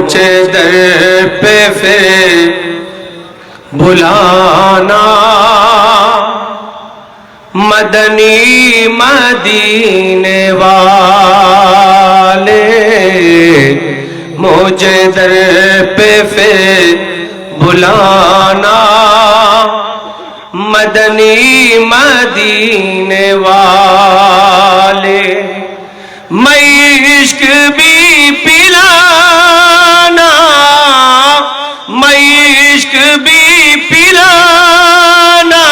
मुझे दर पे फिर बुलाना, मदनी मदीने वाले मुझे दर पे फिर बुलाना, मदनी मदीने वाले। मैं इश्क भी पिलाना, मैं इश्क भी पिलाना,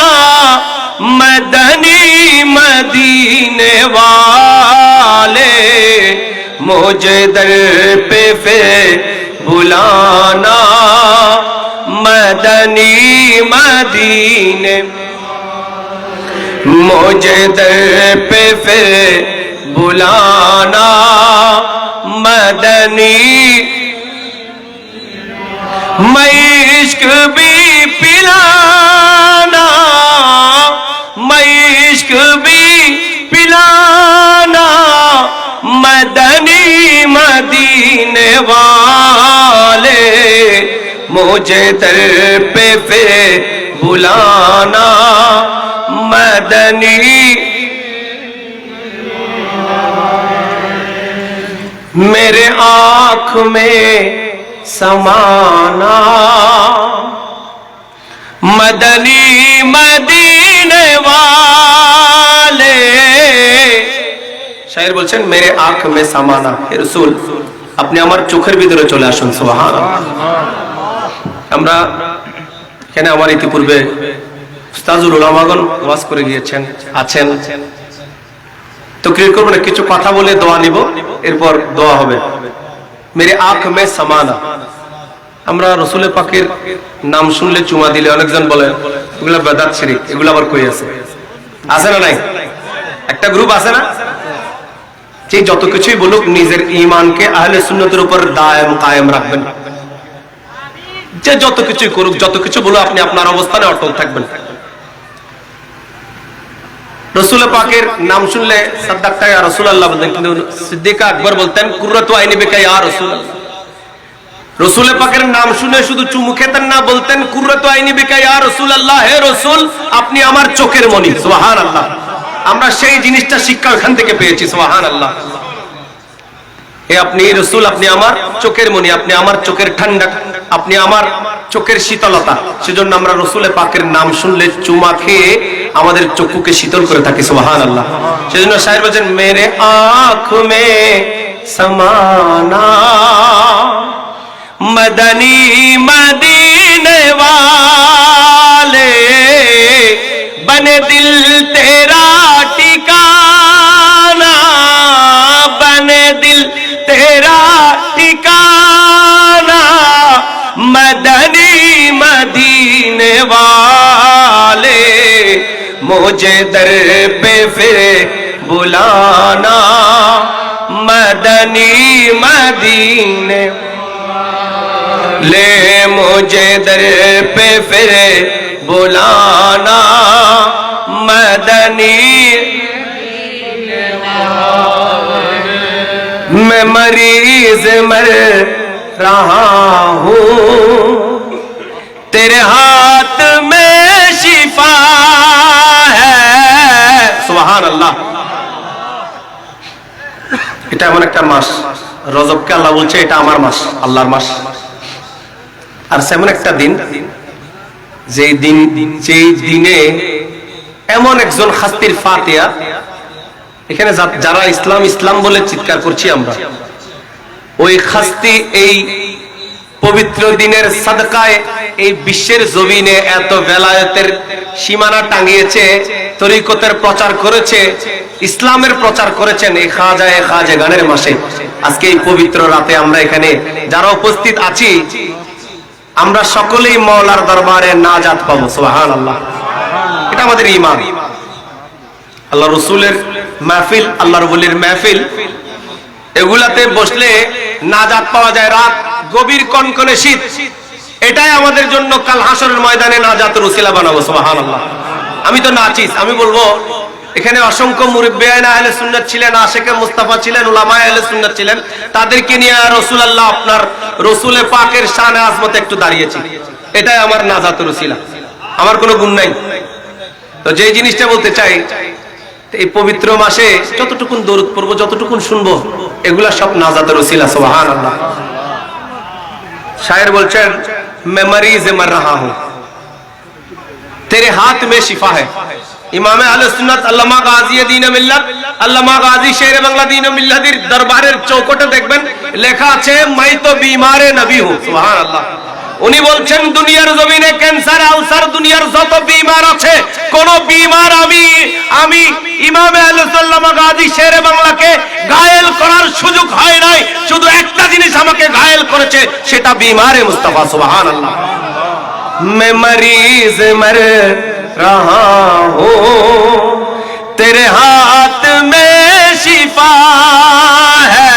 मदनी मदीने वाले मुझे दर पे फिर बुलाना, मदनी मदीने, मुझे दर पे फिर बुलाना, मदनी। मैं इश्क भी पिलाना, मैं इश्क भी पिलाना, मदनी मदीने वाले मुझे दर पे फिर बुलाना, मदनी। मेरे आँख में समाना, मदनी मदीने वाले। शायर बोलছেন मेरे आँख में समाना, হে রাসূল আপনি আমার চোখের ভিতরে চলে আসুন। সুবহানাল্লাহ। আমরা এখানে আমার ইতিপূর্বে উস্তাজুল উলামাগণ ওয়াজ করে গিয়েছেন, আছেন। তকরীর করব না, কিছু কথা বলে দোয়া নিব, এরপর দোয়া হবে। মেরে আঁখ মে সমানা, আমরা রাসূলের পাকের নাম শুনলে চুমা দিলে অনেকজন বলে এগুলা বেদাত শিরক, এগুলা আবার কই আছে? আছে না নাই? একটা গ্রুপ আছে না, যে যত কিছুই বলুক নিজের ঈমানকে আহলে সুন্নতের উপর দায়েম কায়েম রাখবেন। যে যত কিছুই করুক, যত কিছু বলো, আপনি আপনার অবস্থানে অটল থাকবেন। রসুল পাকের নাম শুনলে সাদ্দাক্তা ইয়া রাসূলুল্লাহ বলতেন, কিন্তু সিদ্দিক আকবর বলতেন কুররাতু আইনি বিকা ইয়া রাসূলুল্লাহ। রসুল পাকের নাম শুনে শুধু চুমু খেতেন না, বলতেন কুররাতু আইনি বিকা ইয়া রাসূলুল্লাহ, হে রাসূল আপনি আমার চোখের মনি। সুবহানাল্লাহ। আমরা সেই জিনিসটা শিক্ষা ওখান থেকে পেয়েছি। সুবহানাল্লাহ। হে আপনি রাসূল, আপনি আমার চোখের মনি, আপনি আমার চোখের ঠান্ডা, আপনি আমার চোখের শীতলতা। সেজন্য আমরা রাসূলের পাকের নাম শুনলে চুমা খেয়ে আমাদের চক্ষুকে শীতল করে থাকি। সুবহানাল্লাহ। সেজন্য শায়ের বলেন মেরে আँख में समाना, मदनी मदीने वाले बने दिल तेरा ठिकाना, बने दिल तेरा ठिकाना, मदनी मदीने वाले मुझे दर पे फिर बुलाना, मदनी मदीने ले मुझे दर पे फिर बुलाना, मदनी। मैं मरीज मर रहा हूँ, तेरे हाथ में शिफा है। সুবহানাল্লাহ। এটা এমন একটা মাস, রজবকে আল্লাহ বলছে এটা আমার মাস, আল্লাহর মাস। আর এমন একটা দিন, যেই দিনে এমন একজন খাস্তির ফাতিহা, এখানে যারা ইসলাম ইসলাম বলে চিৎকার করছি আমরা, ওই খাস্তি এই পবিত্র দিনের সাদকায় এই বিশ্বের জমিনে এত বেলায়েতের সীমানা টাঙিয়েছে, তরিকতের প্রচার করেছে, ইসলামের প্রচার করেছেন এই খাজা গানের মাসে। আজকে এই পবিত্র রাতে আমরা এখানে যারা উপস্থিত আছি, আমরা সকলেই মাওলার দরবারে নাজাত পাবো। সুবহানাল্লাহ। এটা আমাদের ঈমান। আল্লাহ রাসূলের মাহফিল, আল্লাহর ওলির মাহফিল, এগুলাতে বসলে নাজাত পাওয়া যায়। রাত গভীর কনকনে শীত, এটাই আমাদের জন্য কাল হাসরের ময়দানে নাজাতের উসিলা বানাবো। সুবহানাল্লাহ। আমি তো নাচিস, আমি বলবো এখানে অসংখ্য মুরব্বিয়ান আহলে সুন্নাত ছিলেন, আশিকে মুস্তাফা ছিলেন, উলামায়ে আহলে সুন্নাত ছিলেন। তাদেরকে নিয়ে রাসূলুল্লাহ আপনার রাসূলে পাকের শানে আজমতে একটু দাঁড়িয়েছি। এটাই আমার নাজাতের উসিলা, আমার কোনো গুণ নাই। তো যে জিনিসটা বলতে চাই, এই পবিত্র মাসে যতটুকুন দরুদ পড়বো, যতটুকুন শুনবো, এগুলা সব নাজাতের উসিলা। সুবহানাল্লাহ। শায়ের বলছেন, मैं मरीज़ मर रहा हूं, तेरे हाथ में शिफा है। इमाम আহলে সুন্নাত আল্লামা গাজী দ্বীন মিল্লাত, আল্লামা গাজী শের বাংলা দ্বীন মিল্লাতের দরবারের চৌকটে দেখবেন লেখা আছে, मैं तो बीमार नबी हूं। সুবহানাল্লাহ। উনি বলছেন, দুনিয়ার জমিনে ক্যান্সার, আলসার, দুনিয়ার যত বিমার আছে, কোন বিমার আমি ইমাম আহলে সুন্নাত গাজী শের বাংলাকে ঘায়েল করার সুযোগ হয় নাই। শুধু একটা জিনিস আমাকে ঘায়েল করেছে, সেটা বিমারে মুস্তাফা। সুবহানাল্লাহ। मैं मरीज मर रहा हूं, तेरे हाथ में शिफा है।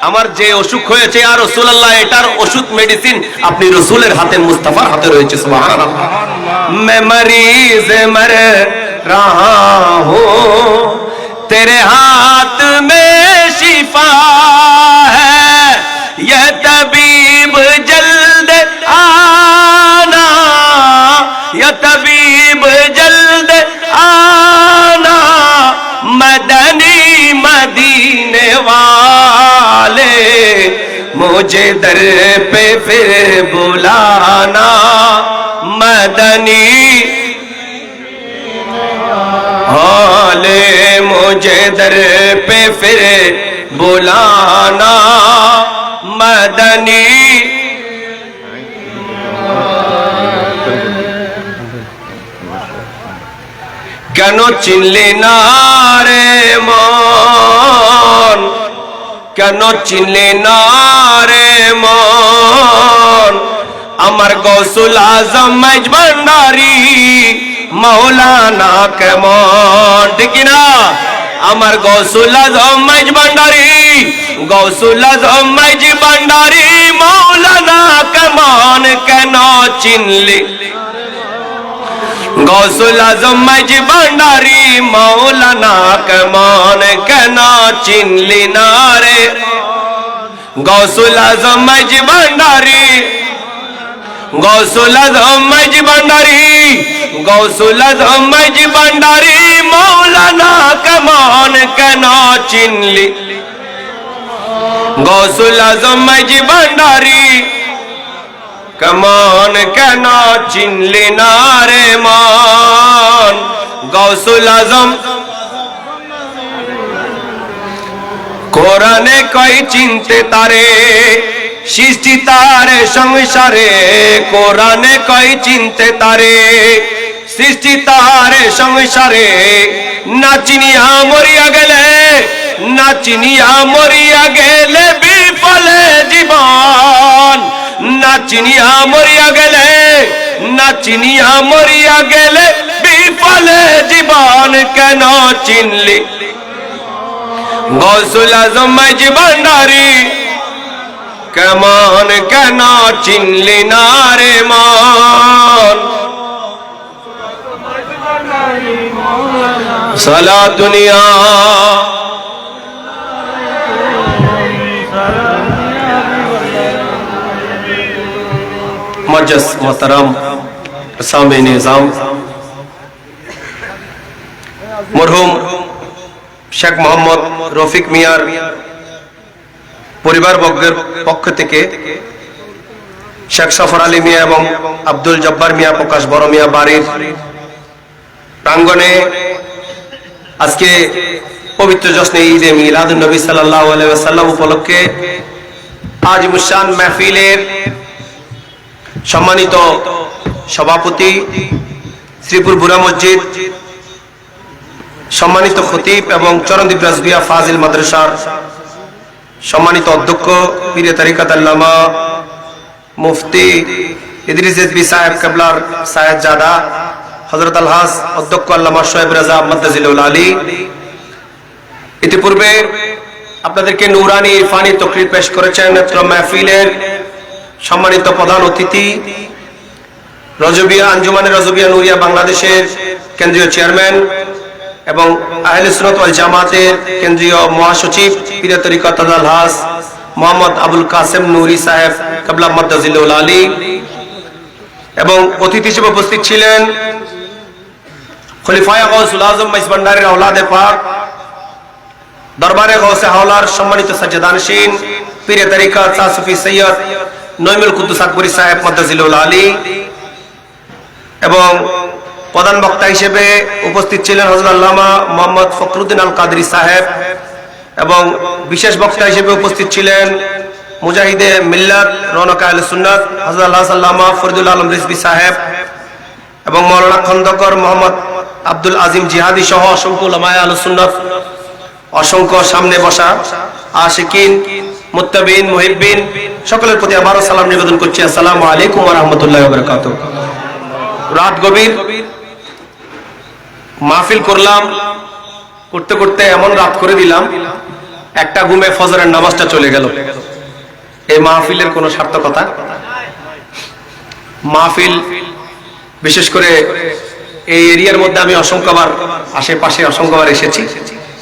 আমার যে অসুখ হয়েছে আর রাসূলুল্লাহ, এটার ওষুধ মেডিসিন আপনি রাসূলের হাতে, মুস্তাফার হাতে রয়েছে। সুবহানাল্লাহ। मैं मरीज मर रहा हूं, तेरे हाथ में शिफा है, ये तबीब जल्द आना, ये तबीब जल्द आना, मदनी मदीने वाले, मुझे दर पे फिर बुलाना, मदनी वाले, मुझे दर पे फिर बुलाना, मदनी। কেন চিনলি না রে মন, কেন চিনলি না রে মন, আমার গৌসুল আজম মাইজ ভান্ডারী মাওলানা কেমন, ঠিক না? আমার গৌসুল আজম মাইজ ভান্ডারী, গৌসুল আজম মাইজ ভান্ডারী মাওলানা কেমন, কেন চিনলি? গৌসুল আজম মাইজ ভান্ডারী মাওলানা কেমন, কেন চিনলি না রে? গৌসুল আজম মাইজ ভান্ডারী, গৌসুল আজম মাইজ ভান্ডারী, গৌসুল আজম মাইজ ভান্ডারী মাওলানা কেমন, কেন চিনলি? গৌসুল আজম মাইজ ভান্ডারী কেমন, কেন চিনলি না রে মন? গৌসুল আজম কোরআনে কই চিনতে তারে, সৃষ্টি তারে সংসারে, কোরআনে কই চিনতে তারে, সৃষ্টি তারে সংসারে, না চিনিয়া মরিয়া গেলে, না চিনিয়া মরিয়া গেলে বিফলে জীবন, না চিনিয়া মরিয়া গেলে, না চিনিয়া মরিয়া গেলে বিফলে জীবন, কেন চিনলি? গৌসুল আজম মাইজ ভান্ডারী কেমন, কেন চিনলি না রে মন? সালা দুনিয়া मजस मोहतरम सामे निजाम, मरहुम शेख मोहम्मद রফিক মিয়ার পরিবার বর্গের পক্ষ থেকে শেখ সফর আলী মিয়া এবং আব্দুল জব্বার মিয়া প্রকাশ বড় মিয়া বাড়ির প্রাঙ্গণে আজকে পবিত্র জশ্নে ঈদে মিলাদুন নবী সাল্লাল্লাহু আলাইহি ওয়াসাল্লাম উপলক্ষে আজিমুশান মাহফিলের সম্মানিত সভাপতি শ্রীপুর বুড়া মসজিদ, সম্মানিত খতিব এবং চরণদ্বীপ রাজবিয়া ফাজিল মাদ্রাসার সম্মানিত অধ্যক্ষ পীরে তরিকত আল্লামা মুফতি ইদ্রিস রেজভী সাহেব কেবলার সাহেবজাদা হযরত আলহাজ অধ্যক্ষ আল্লামা শোয়েব রাজা মাদ্দাজিলুল আলী, ইতিপূর্বে আপনাদেরকে নুরানি ইরফানি তকরির পেশ করেছেন মাহফিলের সম্মানিত প্রধান অতিথি রজবিয়া আঞ্জুমানে রজবিয়া নুরিয়া বাংলাদেশের কেন্দ্রীয় চেয়ারম্যান এবং আহলে সুন্নাত ওয়াল জামাতের কেন্দ্রীয় মহাসচিব পীর তরিকত আল-হাস মোহাম্মদ আবুল কাসেম নুরি সাহেব কাবলা মাদ্দাজিলুল আলী, এবং অতিথি হিসেবে উপস্থিত ছিলেন খলিফায়ে গাউসুল আজম মাইজভান্ডারীর আওলাদে পাক, দরবারে গাউসে হাওলার সম্মানিত সাজ্জাদানশীন পীর তরিকত শাহ সুফি সৈয়দ নঈমুল কুদ্দুস আকবরী সাহেব মাদ্দাজিলুল আলী, এবং প্রধান বক্তা হিসেবে উপস্থিত ছিলেন হযরত আল্লামা মোহাম্মদ ফখরুদ্দিন আল কাদরী সাহেব, এবং বিশেষ বক্তা হিসেবে উপস্থিত ছিলেন মুজাহিদে মিল্লাত রওনক আহলে সুন্নাত হযরত আল্লামা ফরিদুল আলম রিজভী সাহেব, এবং মাওলানা খন্দকার মোহাম্মদ আব্দুল আজিম জিহাদি সহ অসংখ্য উলামায়ে আহলে সুন্নাত, অসংখ্য সামনে বসা আশিকিন মুত্তাবিন মুহিব্বিন সকলের প্রতি আবারও সালাম নিবেদন করছি। আসসালামু আলাইকুম ওয়া রাহমাতুল্লাহি ওয়া বারাকাতুহু। রাত গভীর মাহফিল করলাম, করতে করতে এমন রাত করে দিলাম একটা ঘুমে ফজরের নামাজটা চলে গেল। এই মাহফিলের কোনো সার্থকতা? মাহফিল বিশেষ করে এই এরিয়ার মধ্যে আমি অসংখ্যবার আশেপাশে অসংখ্যবার এসেছি,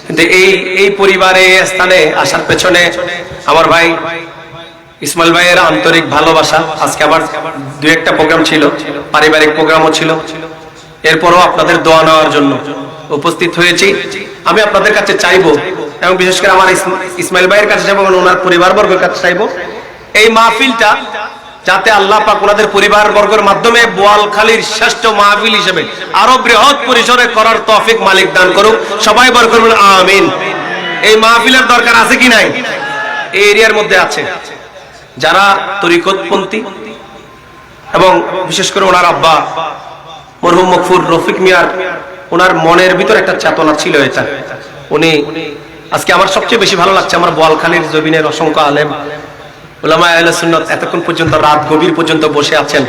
কিন্তু এই পরিবারে স্থানে আসার পেছনে আমার ভাই ইসমাইল ভাইয়ের আন্তরিক ভালোবাসা। আজকে আবার দু একটা প্রোগ্রাম ছিল, পারিবারিক প্রোগ্রামও ছিল, এরপরও আপনাদের দোয়া নেওয়ার জন্য উপস্থিত হয়েছি। আমি আপনাদের কাছে চাইবো, এবং বিশেষ করে আমার ইসমাইল ভাইয়ের কাছে চাইবো, ওনার পরিবারবর্গের কাছে চাইবো, এই মাহফিলটা যাতে আল্লাহ পাক ওনাদের পরিবারবর্গের মাধ্যমে বোয়ালখালীর শ্রেষ্ঠ মাহফিল হিসেবে আরো বৃহৎ পরিসরে করার তৌফিক মালিক দান করুক। সবাই বরকত বলুন আমিন। এই মাহফিলের দরকার আছে কি নাই? এই এরিয়ার মধ্যে আছে যারা তরিকতপন্থী, এবং বিশেষ করে ওনার আব্বা মরহুম মকফুর রফিক মিয়ার ওনার মনের ভিতর একটা চেতনা ছিল এটা। উনি আজকে আমার সবচেয়ে বেশি ভালো লাগছে, আমার বোয়ালখালীর জমিনের অসংখ্য আলেম উলামায়ে আহলে সুন্নাত এতক্ষণ পর্যন্ত রাত গভীর পর্যন্ত বসে আছেন।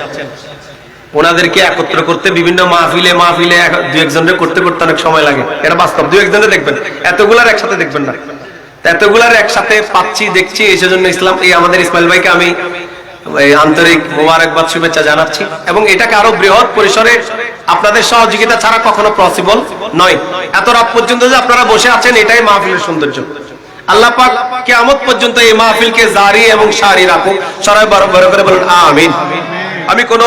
ওনাদেরকে একত্র করতে বিভিন্ন মাহফিলে দু একজনের করতে করতে অনেক সময় লাগে, এটা বাস্তব। দু একজনে দেখবেন, এতগুলার একসাথে দেখবেন না। এতগুলার একসাথে পাচ্ছি, দেখছি, এই সেজন্য এই আমাদের ইসমাইল ভাইকে আমি আন্তরিক মোবারকবাদ শুভেচ্ছা জানাচ্ছি, এবং এটাকে আরো বৃহৎ পরিসরে আপনাদের সহযোগিতা ছাড়া কখনো পসিবল নয়। এত রাত পর্যন্ত যে আপনারা বসে আছেন, এটাই মাহফিলের সৌন্দর্য। আল্লাহ পাক কিয়ামত পর্যন্ত এই মাহফিলকে জারি এবং সারি রাখুক। সবাই বড় বড় করে বলুন আমিন। আমি কোনো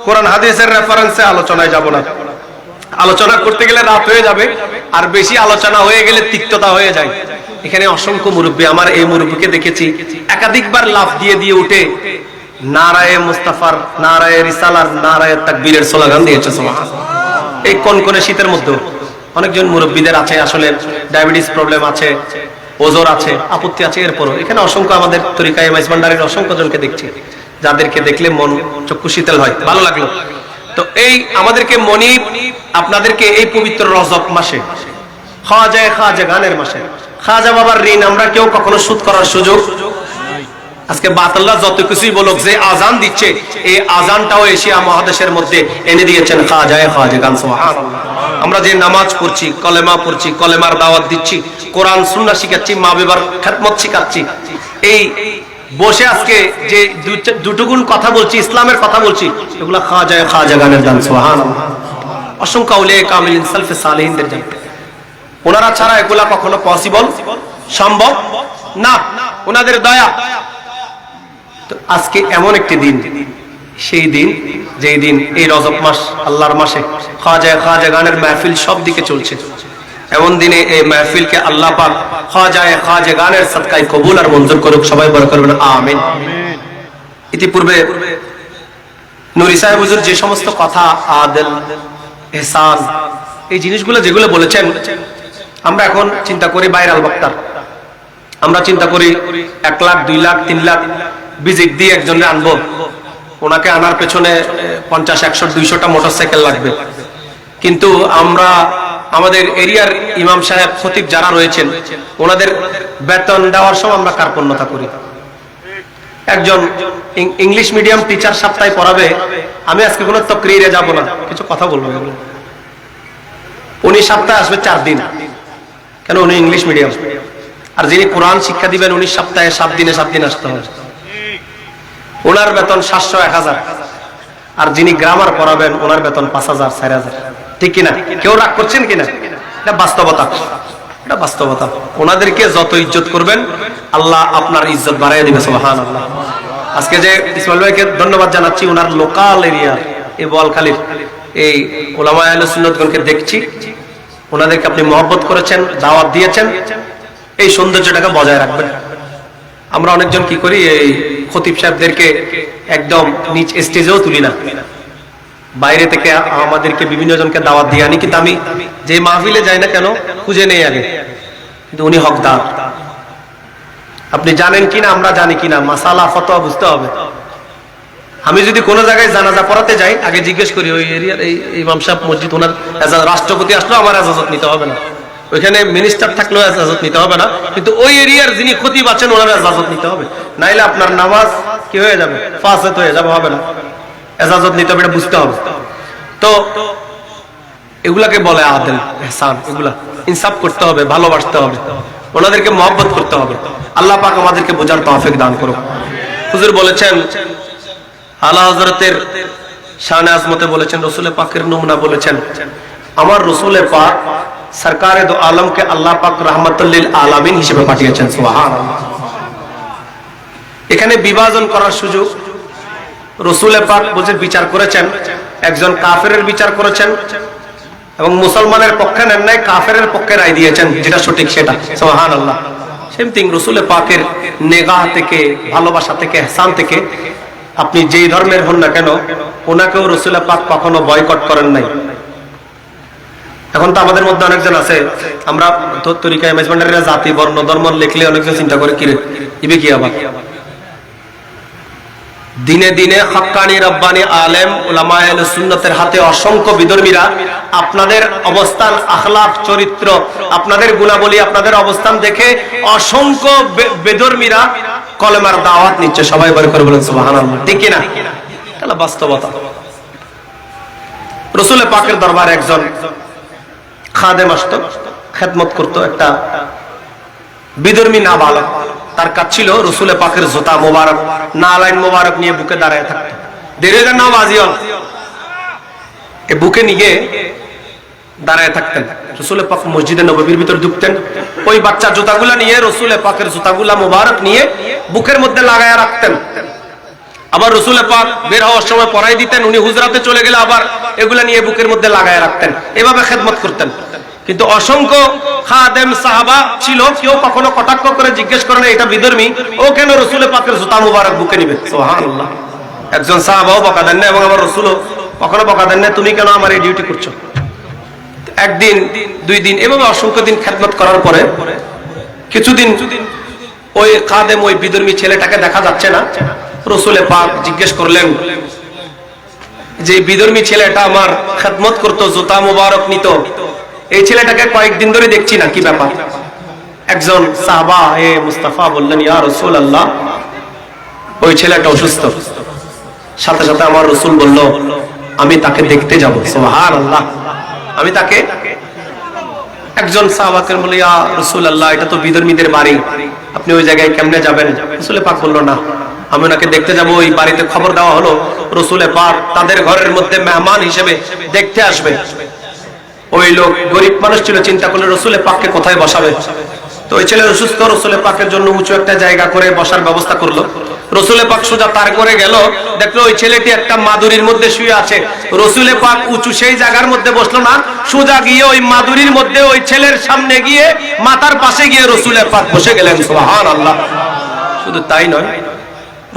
কোরআন হাদিসের রেফারেন্সে আলোচনায় যাব না। আলোচনা করতে গেলে রাত হয়ে যাবে, আর বেশি আলোচনা হয়ে গেলে তিক্ততা হয়ে যায়। এখানে অসংখ্য মুরব্বী, আমার এই মুরব্বীকে দেখেছি একাধিকবার লাফ দিয়ে দিয়ে উঠে নারায়ে মুস্তাফার, নারায়ে রিসালার, নারায়ে তাকবীরের স্লোগান দিয়েছে। সুবহানাল্লাহ। এই কোন শীতের মধ্যে অনেকজন মুরব্বীদের আছে আসলে ডায়াবেটিস প্রবলেম আছে, ওজোর আছে, আপত্তি আছে, এরপরও এখানে অসংখ্য আমাদের তরিকায়ে মাইজভান্ডারীর অসংখ্য জনকে দেখছি, যাদেরকে দেখলে মন চক্ষু শীতল হয়। ভালো লাগলো। তো এই আমাদেরকে মনিব আপনাদেরকে এই পবিত্র রজব মাসে, খাজা গানের মাসে, খাজা বাবার ঋণ আমরা কেউ কখনো শোধ করার সুযোগ, আজকে বাতাল্লাহ যত কিছুই বলুক, যে আজান দিচ্ছে এই আজানটাও এশিয়া মহাদেশের মধ্যে এনে দিয়েছেন খাজা গান। সুবহানাল্লাহ। আমরা যে নামাজ পড়ছি, কলেমা পড়ছি, কলেমার দাওয়াত দিচ্ছি, কোরআন সুন্নাহ শিখাচ্ছি, মা বাবার খেদমত শিখাচ্ছি, এই বসে আজকে যে দুটুকুন কথা বলছি, ইসলামের কথা বলছি, এগুলা খাজা গানের গান। সুবহানাল্লাহ। অসংখ্য আউলিয়া কামিলিন সালফে সালেহিনদের গান। ওনারা ছাড়া এগুলা কখনো পসিবল সম্ভব না, ওনাদের দয়া। তো আজকে এমন একটি দিন, সেই দিন যেই দিন এই রজব মাস, আল্লাহর মাসে খাজা গানের মাহফিল সব দিকে চলছে। এমন দিনে এই মাহফিলকে আল্লাহ পাক খাজা গানের সদকায় কবুল আর মঞ্জুর করুক। সবাই বড় করবেন আমিন। ইতিপূর্বে নুরি সাহেব হুজুর যে সমস্ত কথা, আদল, ইহসান, এই জিনিসগুলো যেগুলো বলেছেন, আমরা এখন চিন্তা করি ভাইরাল বক্তার, আমরা চিন্তা করি 1 লাখ 2 লাখ 3 লাখ ভিজিট দিয়ে একজনে আনবো, ওনাকে আনার পেছনে 50, 100, 200টা মোটরসাইকেল লাগবে। কিন্তু আমরা আমাদের এরিয়ার ইমাম সাহেব, খতিব যারা রয়েছেন, ওনাদের বেতন দেওয়ার সময় আমরা কার্পণ্যতা করি। একজন ইংলিশ মিডিয়াম টিচার সপ্তাহে পড়াবে, আমি আজকে কোনো তকরিরে যাব না, কিছু কথা বলবো, উনি সপ্তাহে আসবে 4 দিন, কেন? উনি ইংলিশ মিডিয়াম। আর যিনি কোরআন শিক্ষা দিবেন, উনি সপ্তাহে 7 দিনে 7 দিন আসতে হবে। ওনার বেতন 700, 1000। আর যিনি গ্রামার পড়াবেন, ওনার বেতন 5000, 4000। ঠিক কিনা? কেউ রাগ করছেন কিনা? এটা বাস্তবতা, এটা বাস্তবতা। ওনাদেরকে যত ইজ্জত করবেন আল্লাহ আপনার ইজ্জত বাড়াইয়া দিবে, সুবহানাল্লাহ। আজকে যে ইসমাইল ভাইকে ধন্যবাদ জানাচ্ছি, ওনার লোকাল এরিয়া এই বোয়ালখালীর এই উলামায়ে আহলে সুন্নাতগণকে দেখছি, ওনাদেরকে আপনি মহব্বত করেছেন, দাওয়াত দিয়েছেন, এই সৌন্দর্যটাকে বজায় রাখবেন। আমরা অনেকজন কি করি, এই খতিব সাহেবদেরকে একদম নিচ স্টেজেও তুলি না, বাইরে থেকে আমাদেরকে বিভিন্ন জনকে দাওয়াত দিয়ে আনি, কিন্তু আমি যে মাহফিলে যাই না কেন খুঁজে নেই আগে, কিন্তু উনি হকদার। আপনি জানেন কিনা, আমরা জানি কিনা, মাসালা ফতোয়া বুঝতে হবে। আমি যদি কোনো জায়গায় জানাজা পড়াতে যাই, আগে জিজ্ঞেস করি ওই এরিয়ার এই ইমাম সাহেব মসজিদ, ওনার রাষ্ট্রপতি আসলো আমার এজাজত নিতে হবে না, ওইখানে মিনিস্টার থাকলেও এজাজত নিতে হবে না, কিন্তু ওই এরিয়ার যিনি খতিব আছেন ওনার এজাজত নিতে হবে, নাইলে আপনার নামাজ কি হয়ে যাবে, ফাসেদ হয়ে যাবে, হবে না। এজাজত নিতে হবে, এটা বুঝতে হবে। তো এগুলাকে বলে আদেল, ইহসান, এগুলা ইনসাফ করতে হবে, ভালোবাসতে হবে, ওনাদেরকে মহব্বত করতে হবে। আল্লাহ পাক আমাদেরকে বোঝার তৌফিক দান করুন। হুজুর বলেছেন, আলা হযরতের শানে আজমতে বলেছেন, রাসূল পাকের নমুনা বলেছেন, আমার রাসূল পাক সরকারে দো আলমকে আল্লাহ পাক রাহমাতুল লিল আলামিন হিসেবে পাঠিয়েছেন, সুবহানাল্লাহ। এখানে বিভাজন করার সুযোগ, রাসূল পাক বুঝে বিচার করেছেন, একজন কাফেরের বিচার করেছেন এবং মুসলমানের পক্ষে নেন নাই, কাফেরের পক্ষে রায় দিয়েছেন, যেটা সঠিক সেটা, সুবহানাল্লাহ। সেম থিং রাসূল পাকের নেগাহ থেকে, ভালোবাসা থেকে, ইহসান থেকে আপনি যেই ধর্মের হন না কেন, ওনাকেও রাসূল পাক কখনো বয়কট করেন নাই। এখন তো আমাদের মধ্যে অনেকজন আছে, আমরা তরিকায় মেজবান্ডারিরা জাতি বর্ণ ধর্ম লিখলে অনেকজন চিন্তা করে কিরে ইবে কি আবার। দিনে দিনে হক্কানি রব্বানি আলেম উলামায়ে আহলে সুন্নাতের হাতে অসংখ্য বিধর্মীরা আপনাদের অবস্থান, আখলাক, চরিত্র, আপনাদের গুণাবলী, আপনাদের অবস্থান দেখে অসংখ্য বেধর্মীরা কলেমার দাওয়াত নিচ্ছে। সবাই বলে করে বলেন সুবহানাল্লাহ, ঠিক কি না? এটা বাস্তবতা। রাসূল পাকের দরবারে একজন খাদেম আসতো, খেদমত করতো, একটা বিধর্মী নাবালক, তার কাজ ছিল রাসূল পাকের জুতা মোবারক, নালাইন মোবারক নিয়ে বুকে দাঁড়ায় থাকতো। দেরের নাম আজিয়ল, এই বুকে নিয়ে দাঁড়ায় থাকতেন। রাসূল পাক মসজিদে নববীর ভিতর ঢুকতেন, ওই বাচ্চা জুতাগুলা নিয়ে রাসূল পাকের জুতাগুলা মোবারক নিয়ে বুকের মধ্যে লাগায়া রাখতেন। আবার রাসূল পাক বের হওয়ার সময় পরাই দিতেন, উনি হুজরাতে চলে গেলে আবার এগুলা নিয়ে বুকের মধ্যে লাগায়া রাখতেন, এভাবে খেদমত করতেন। কিন্তু অসংখ্য খাদেম সাহাবা ছিল, কেউ কখনো কটাক্ষ করে জিজ্ঞেস করে না এটা বিধর্মী, ও কেন রাসূল পাকের জুতা মুবারক বুকে নিবে, সুবহানাল্লাহ। একজন সাহাবাও বকা দেন না এবং আমার রাসূলও কখনো বকা দেন না, তুমি কেন আমার এই ডিউটি করছো। একদিন, দুই দিন, এভাবে অসংখ্য দিন খেদমত করার পরে কিছুদিন ওই খাদেম, ওই বিধর্মী ছেলেটাকে দেখা যাচ্ছে না। রাসূল পাক জিজ্ঞেস করলেন যে বিধর্মী ছেলেটা আমার খেদমত করতো, জুতা মুবারক নিত, এই ছেলেটাকে কয়েকদিন ধরে দেখছি না, কি ব্যাপার? একজন সাহাবা এ মুস্তাফা বললেন, ইয়া রাসূলুল্লাহ, ওই ছেলেটা অসুস্থ। সাথে সাথে আমার রাসূল বলল, আমি তাকে দেখতে যাব, সুবহানাল্লাহ, আমি তাকে। একজন সাহাবাকে বলে, ইয়া রাসূলুল্লাহ, এটা তো বিধর্মীদের বাড়ি, আপনি ওই জায়গায় কেমনে যাবেন? রাসূল পাক বলল, না, আমি ওনাকে দেখতে যাব। ওই বাড়িতে খবর দেওয়া হলো রাসূল পাক তাদের ঘরের মধ্যে মেহমান হিসেবে দেখতে আসবে। ওই লোক গরিব মানুষ ছিল, চিন্তা করলে রাসূল পাককে কোথায় বসাবে। তো ওই ছেলে অসুস্থ, রাসূল পাকের জন্য উঁচু একটা জায়গা করে বসার ব্যবস্থা করলো। রাসূল পাক সোজা তার করে গেল, দেখলো ওই ছেলেটি একটা মাদুরির মধ্যে শুয়ে আছে। রাসূল পাক উঁচু সেই জায়গার মধ্যে বসলো না, সোজা গিয়ে ওই মাদুরির মধ্যে ওই ছেলের সামনে গিয়ে মাথার পাশে গিয়ে রাসূল পাক বসে গেলেন, সুবহানাল্লাহ। শুধু তাই নয়,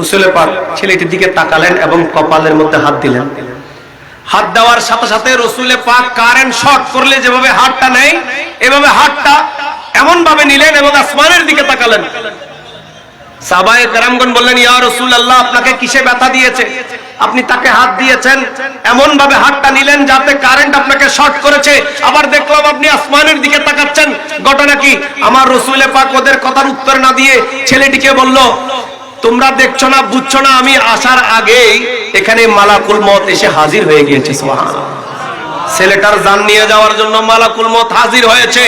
রাসূল পাক ছেলেটির দিকে তাকালেন এবং কপালের মধ্যে হাত দিলেন। হাত দেওয়ার সাথে সাথে রাসূল পাক কারেন্ট শর্ট করলে যেভাবে হাতটা নেয়, এভাবে হাতটা এমন ভাবে নিলেন এবং আসমানের দিকে তাকালেন। সাহাবায়ে কেরামগণ বললেন, ইয়া রাসূলুল্লাহ, আপনাকে কিসে ব্যথা দিয়েছে? আপনি তাকে হাত দিয়েছেন, এমন ভাবে হাতটা নিলেন যাতে কারেন্ট আপনাকে শর্ট করেছে, আবার দেখলাম আপনি আসমানের দিকে তাকাচ্ছেন, ঘটনা কি? আমার রাসূল পাক ওদের কথার উত্তর না দিয়ে ছেলেটিকে বলল, তোমরা দেখছো না, বুঝছো না, আমি আসার আগেই এখানে মালাকুল মউত এসে হাজির হয়ে গিয়েছে, সুবহানাল্লাহ। ছেলেটার জান নিয়ে যাওয়ার জন্য মালাকুল মউত হাজির হয়েছে।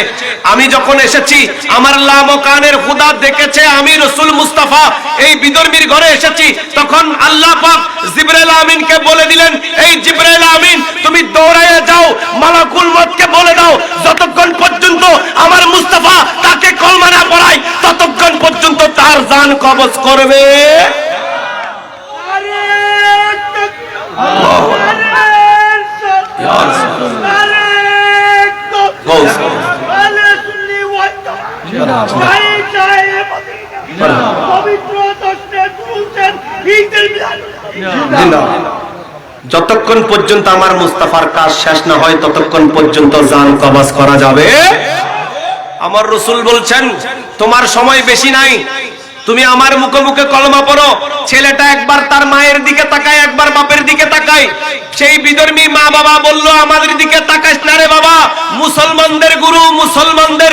আমি যখন এসেছি আমার লামকানের খোদা দেখেছে আমি রাসূল মুস্তাফা এই বিধর্মীর ঘরে এসেছি, তখন আল্লাহ পাক জিবরাইল আমিনকে বলে দিলেন, এই জিবরাইল আমিন তুমি দৌড়াইয়া যাও মালাকুল মউতকে বলে দাও যতক্ষণ পর্যন্ত আমার মুস্তাফা তাকে কলমা না পড়ায় ততক্ষণ পর্যন্ত তার জান কবজ করবে। যতক্ষণ পর্যন্ত আমার মুস্তাফার কাজ শেষ না হয় ততক্ষণ পর্যন্ত জান কবজ করা যাবে। আমার রাসূল বলছেন তোমার সময় বেশি নাই, তুমি আমার মুখে মুখে কলমা পড়ো। ছেলেটা একবার তার মায়ের দিকে তাকায়, একবার বাপের দিকে তাকায়। সেই বিধর্মী মা বাবা বলল আমাদের দিকে তাকাইস না রে বাবা, মুসলমানদের গুরু মুসলমানদের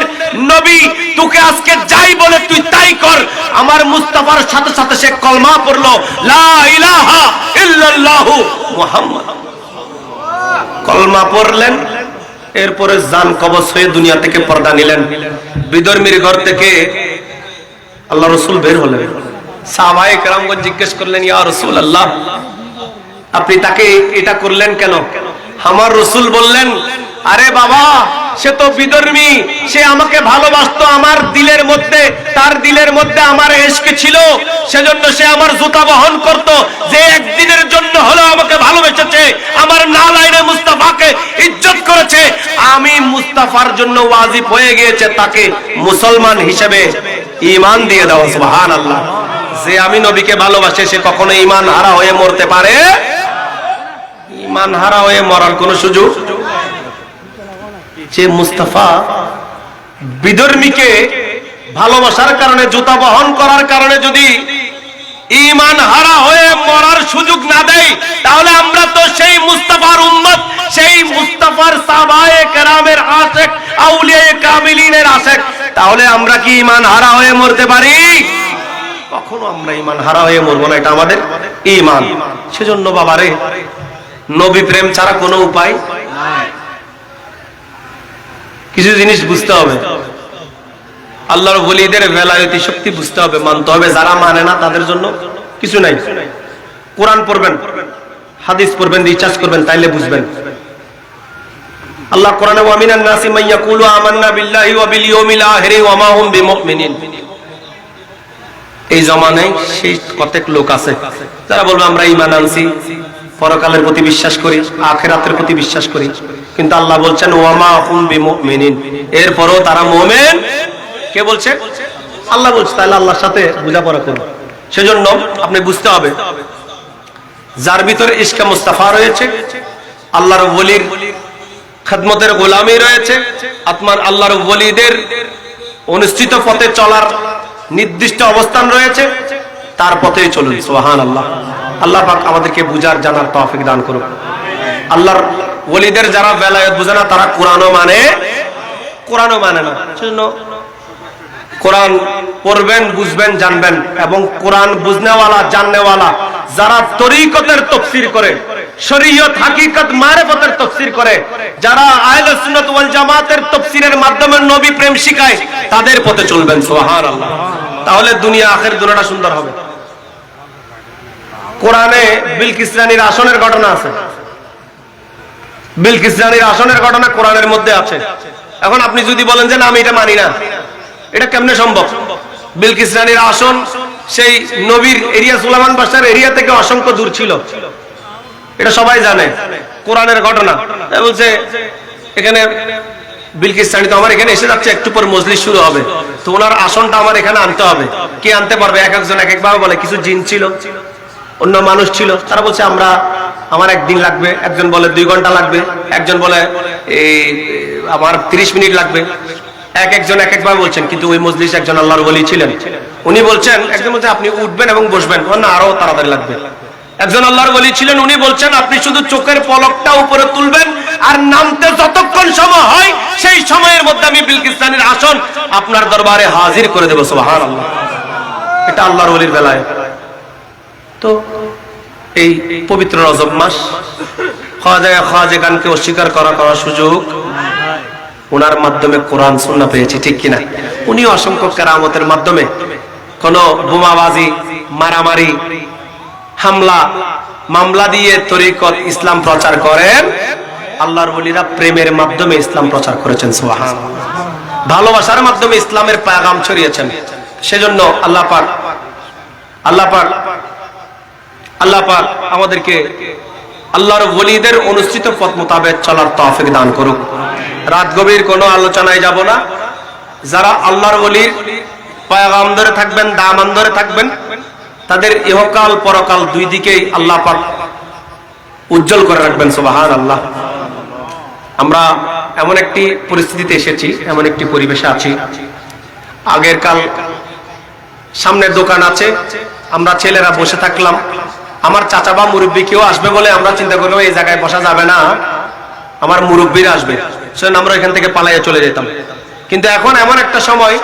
নবী তোকে আজকে যাই বলে তুই তাই কর। আমার মুস্তাফার সাথে সাথে সে কলমা পড়লো, লা ইলাহা ইল্লাল্লাহু মুহাম্মদ। কলমা পড়লেন, এরপরে জান কবজ হয়ে দুনিয়া থেকে পর্দা নিলেন। বিধর্মীর ঘর থেকে আল্লাহ রাসূল বের হলেন। সাহাবায়ে কেরামগণ জিজ্ঞেস করলেন, ইয়া রাসূলুল্লাহ আপনি তাকে এটা করলেন কেন? আমার রাসূল বললেন, আরে বাবা সে তো বিধর্মী, সে আমাকে ভালোবাসতো, আমার দিলের মধ্যে তার দিলের মধ্যে আমার ইশক ছিল, সেজন্য সে আমার জুতা বহন করত। যে একদিনের জন্য হলো আমাকে ভালোবেসেছে, আমার নালাইনে মুস্তাফাকে ইজ্জত করেছে, আমি মুস্তাফার জন্য ওয়াজিব হয়ে গিয়েছে তাকে মুসলমান হিসেবে ঈমান দিয়ে দাও। সুবহানাল্লাহ। যে আমি নবীকে ভালোবাসে সে কখনো ঈমান হারা হয়ে মরতে পারে? ঈমান হারা হয়ে মরার কোনো সুযোগ? যে মুস্তাফা বিধর্মীকে ভালোবাসার কারণে জুতা বহন করার কারণে যদি ঈমান হারা হয়ে মরার সুযোগ না দেয়, তাহলে আমরা তো সেই মুস্তাফার উম্মত, সেই মুস্তাফার সাহাবায়ে কেরামের আশিক আউলিয়ায়ে কামিলিনের আশিক, তাহলে আমরা কি ঈমান হারা হয়ে মরতে পারি? কখনো আমরা ঈমান হারা হয়ে মরবো না, এটা আমাদের ঈমান। সেজন্য বাবারে নবী প্রেম ছাড়া কোনো উপায় নাই। কিছু জিনিস বুঝতে হবে, আল্লাহর ওলিদের বেলায়েতি শক্তি বুঝতে হবে, মানতে হবে। যারা মানে না তাদের জন্য কিছু নাই। কোরআন পড়বেন, হাদিস পড়বেন, রিসার্চ করবেন, তাইলে বুঝবেন। আল্লাহ কোরআনে ওয়া মিনান নাসি মান ইয়াকুলু আমান্না বিল্লাহি ওয়া বিল ইয়াউমিল আখিরি ওয়া মা হুম বিমুমিনিন। এই জমানায় সেই কতক লোক আছে যারা বলবে আমরা ঈমান আনছি, পরকালের প্রতি বিশ্বাস করি, আখিরাতের প্রতি বিশ্বাস করি, কিন্তু আল্লাহ বলছেন ওয়া মা হুম বিমুমিনিন, এরপরও তারা মুমিন। কে বলছে? আল্লাহ বলছে। তাহলে আল্লাহর সাথে বোঝাপড়া করুন। সেজন্য আপনি বুঝতে হবে যার ভিতরে ইশকে মুস্তাফা রয়েছে, আল্লাহর ওলির খিদমতের গোলামি রয়েছে, আত্মার আল্লাহর ওলিদের অনুষ্ঠিত পথে চলার নির্দিষ্ট অবস্থান রয়েছে, তার পথেই চলুন। সুবহানাল্লাহ। আল্লাহ পাক আমাদেরকে বুঝার জানার তৌফিক দান করুন। আল্লাহর ওলিদের যারা বেলায়েত বুঝে না তারা কোরআনও মানে না। সেজন্য কোরআন পড়বেন, বুঝবেন, জানবেন, এবং কোরআন বুঝনেওয়ালা জাননেওয়ালা যারা তরিকতের তাফসীর করে, শরীয়ত হাকিকত মারিফতের তাফসীর করে, যারা আহলে সুন্নাত ওয়াল জামাতের তাফসীরের মাধ্যমে নবী প্রেম শিখায়, তাদের পথে চলবেন। সুবহানাল্লাহ। তাহলে দুনিয়া আখির দুনিয়াটা সুন্দর হবে। কোরআনে বিলকিস রানীর আসনের ঘটনা আছে। বিলকিস রানীর আসনের ঘটনা কোরআনের মধ্যে আছে। এখন আপনি যদি বলেন যে না আমি এটা মানি না, এটা কেমনে সম্ভব? বিলকিস রানীর আসন সেই নবীর এরিয়া, সুলাইমান বাদশার এরিয়া থেকে অসংখ্য দূর ছিল, এটা সবাই জানে, কোরআনের ঘটনা। বলছে এখানে বিলকিস রানী তো আমার এখানে এসে যাচ্ছে, একটু পর মজলিস শুরু হবে, তো ওনার আসনটা আমার এখানে আনতে হবে। কে আনতে পারবে? এক একজন এক একভাবে বলে। কিছু জিন ছিল, অন্য মানুষ ছিল, তারা বলছে আমার একদিন লাগবে, একজন বলে 2 ঘন্টা লাগবে, একজন বলে আমার 30 মিনিট লাগবে। এক একজন এক একভাবে বলছেন। কিন্তু ওই মজলিসে একজন আল্লাহর ওলি ছিলেন, উনি বলছেন, একজন বলছে আপনি উঠবেন এবং বসবেন, না আরো তাড়াতাড়ি লাগবে। একজন আল্লাহর ওলি ছিলেন, উনি বলছেন আপনি শুধু চোখের পলকটা উপরে তুলবেন আর নামতে যতক্ষণ সময় হয় সেই সময়ের মধ্যে আমি বিলকিস রানীর আসন আপনার দরবারে হাজির করে দেব। সুবহানাল্লাহ। এটা আল্লাহর ওলির বেলায়। তো এই পবিত্র রজব মাস খাজেগানকে অস্বীকার করার সুযোগ ওনার মাধ্যমে কোরআন সুন্নাহ পেয়েছি, ঠিক কিনা? উনি অসংখ্য কেরামতের মাধ্যমে কোন বোমাবাজি, মারামারি, হামলা, মামলা দিয়ে তরিকত ইসলাম প্রচার করেন। আল্লাহর ওলিরা প্রেমের মাধ্যমে ইসলাম প্রচার করেছেন, সুবহানাল্লাহ। ভালোবাসার মাধ্যমে ইসলামের পেগাম ছড়িয়েছেন। সেজন্য আল্লাহ পাক আমাদেরকে আল্লাহর ওলিদের অনুষ্ঠিত পথ মোতাবেক চলার তৌফিক দান করুক। রাত গভীর কোনো আলোচনায় যাব না। যারা আল্লাহর ওলির পেগাম ধরে থাকবেন, দামান ধরে থাকবেন, তাদের ইহকাল পরকাল দুই দিকেই আল্লাহ পাক উজ্জ্বল করে রাখবেন, সুবহানাল্লাহ। আমরা এমন একটি পরিস্থিতিতে এসেছি, এমন একটি পরিবেশে আছি। আগের কাল সামনের দোকান আছে, আমরা ছেলেরা বসে থাকলাম। আমার চাচা বা মুরব্বী কেউ আসবে বলে আমরা চিন্তা করলাম এই জায়গায় বসা যাবে না, আমার মুরব্বীরা আসবে, সেজন্য আমরা এখান থেকে পালাইয়া চলে যেতাম। কিন্তু এখন এমন একটা সময়,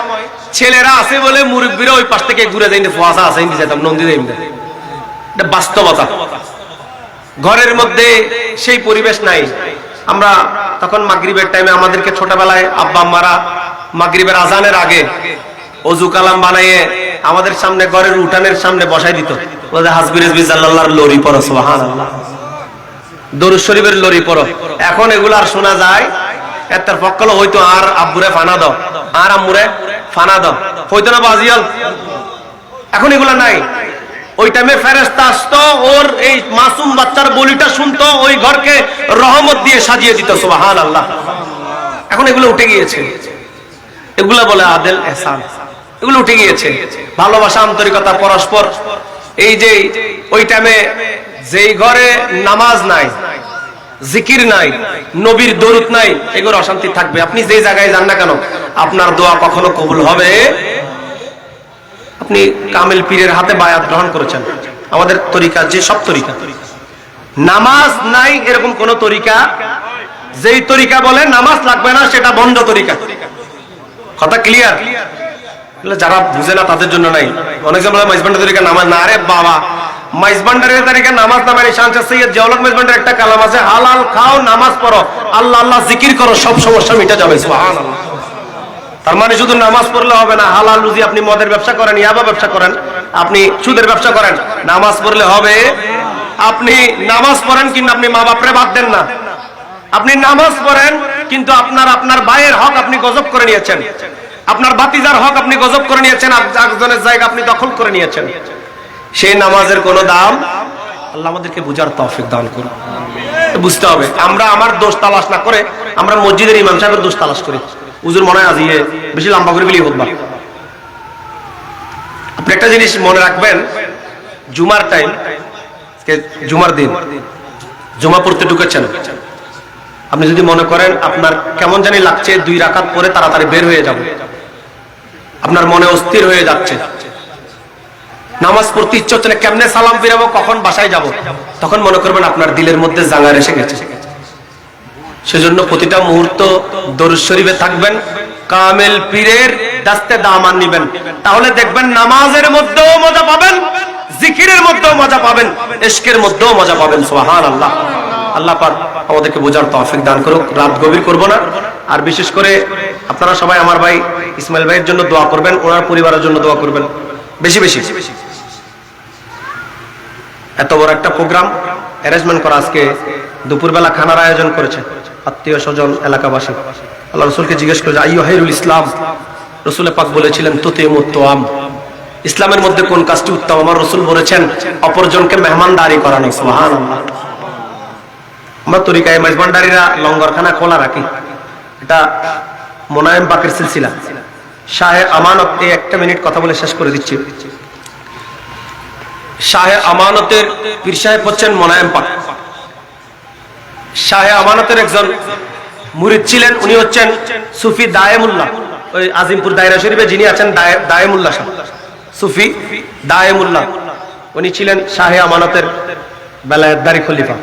ছেলেরা আছে বলে মুরব্বীরা ওই পাশ থেকে ঘুরে যাই, ফোয়াশা আছে যেতাম, নন্দী দেই। এটা বাস্তবতা। ঘরের মধ্যে সেই পরিবেশ নাই। আমরা তখন মাগরিবের টাইমে আমাদেরকে ছোটবেলায় আব্বা আম্মারা মাগরিবের আজানের আগে ওযু কালাম বানাইয়ে আমাদের সামনে ঘরের উঠানের সামনে বসাই দিত, বলে হাসবি রাসবি সাল্লাল্লাহর লরি পড়ো, সুবহানাল্লাহ, দরুদ শরীফের লরি পড়ো। এখন এগুলো আর শোনা যায়? এত ফক্কল হয়তো আর আব্বুরে ফানা দাও, আর আম্মুরে ফানা দাও, হয়তো না বাজিয়াল। এখন এগুলা নাই। ওই টাইমে ফেরেশতা আসতো, ওর এই মাসুম বাচ্চার বলিটা শুনতো, ওই ঘরকে রহমত দিয়ে সাজিয়ে দিত, সুবহানাল্লাহ। এখন এগুলো উঠে গিয়েছে। এগুলা বলে আদেল ইহসান, এগুলো উঠে গিয়েছে। ভালোবাসা, আন্তরিকতা, পরস্পর। এই যে ওই টাইমে যেই ঘরে নামাজ নাই, জিকির নাই, নবীর দরুদ নাই, এগুলো অশান্তি থাকবে। আপনি যেই জায়গায় যান না কেন, আপনার দোয়া কখনো কবুল হবে। আপনি কামেল পীরের হাতে বায়াত গ্রহণ করেছেন। আমাদের তরিকা যে সব তরিকা, নামাজ নাই এরকম কোন তরিকা, যেই তরিকা বলে নামাজ লাগবে না সেটা বন্ধ তরিকা। কথা ক্লিয়ার? যারা বুঝে না তাদের জন্য নাই। অনেকে বলে মাইজবান্ডার তরিকা নামাজ না। আরে বাবা, মাইজবান্ডারের তরিকা নামাজ না মানে শাহ সৈয়দ জিয়াউল হক মাইজবান্ডার একটা কালাম আছে, হালাল খাও, নামাজ পড়ো, আল্লাহ আল্লাহ জিকির করো, সব সমস্যা মিটে যাবে, সুবহানাল্লাহ। তার মানে শুধু নামাজ পড়লে হবে না। হালাল রুজি, আপনি মদের ব্যবসা করেন, ইয়াবা ব্যবসা করেন, আপনি সুদের ব্যবসা করেন, নামাজ পড়লে হবে? আপনি নামাজ পড়েন কিন্তু আপনি মা বাপরে বাদ দেন না। আপনি নামাজ পড়েন কিন্তু আপনার ভাইয়ের হক আপনি গজব করে নিয়েছেন, আপনার ভাতিজার হক আপনি গজব করে নিয়েছেন, একজনের জায়গা আপনি দখল করে নিয়েছেন। সেই নামাজের কোনো দাম? আল্লাহ আমাদেরকে বুঝার তৌফিক দান করুন। বুঝতে হবে। আমরা আমার দোষ তালাশ না করে আমরা মসজিদের ইমাম সাহেবের দোষ তালাশ করি। হুজুর মনে হয় আজিয়ে বেশি লম্বা করে বলি হোক। আপনি একটা জিনিস মনে রাখবেন, জুমার টাইম, জুমার দিন জুমা পড়তে ঢুকেছেন, আপনি যদি মনে করেন আপনার কেমন জানি লাগছে 2 রাকাত পরে তাড়াতাড়ি বের হয়ে যাব, আপনার মনে অস্থির হয়ে যাচ্ছে, নামাজ পড়তে ইচ্ছে হচ্ছে না, কেমনে সালাম ফিরাবো, কখন বাসায় যাব, তখন মনে করবেন আপনার দিলের মধ্যে জাঙ্গার এসে গেছে। সেজন্য প্রতিটা মুহূর্ত দরুদ শরীফে থাকবেন, কামেল পীরের দাস্তে দামান নিবেন, তাহলে দেখবেন নামাজের মধ্যেও মজা পাবেন, জিকিরের মধ্যেও মজা পাবেন, ইশকের মধ্যেও মজা পাবেন, সুবহানাল্লাহ। আল্লাহ পাক আমাদেরকে বোঝার তৌফিক দান করুক। রাত গভীর করব না। আর বিশেষ করে আপনারা সবাই আমার ভাই ইসমাইল ভাইয়ের জন্য দোয়া করবেন, ওনার পরিবারের জন্য দোয়া করবেন বেশি বেশি। এত বড় একটা প্রোগ্রাম অ্যারেঞ্জমেন্ট করা, আজকে দুপুরবেলা খানার আয়োজন করেছে আত্মীয় স্বজন, এলাকাবাসী। আল্লাহ রাসূলকে জিজ্ঞেস করে আইয়ুহাইরুল ইসলাম, রাসূল পাক বলেছিলেন তুতিমুত তুআম, ইসলামের মধ্যে কোন কাজটি উত্তম? আমার রাসূল বলেছেন অপরজনকে মেহমানদারি করানো, সুবহানাল্লাহ। আমরা তরিকায় মেজবানদারিরা লঙ্গরখানা খোলা রাখি, এটা মোনায়েম পাকের সিলসিলা। শাহে আমানত, এই একটা মিনিট কথা বলে শেষ করে দিচ্ছি। শাহে আমানতের পীর সাহেব হচ্ছেন মোনায়েম পাক। শাহে আমানতের একজন মুরিদ ছিলেন, উনি হচ্ছেন সুফি দায়েমুল্লাহ। ওই আজিমপুর দায়রা শরীফে যিনি আছেন দায়েমুল্লাহ সাহেব, সুফি দায়েমুল্লাহ, উনি ছিলেন শাহে আমানতের বেলায়েতদারি খলিফা।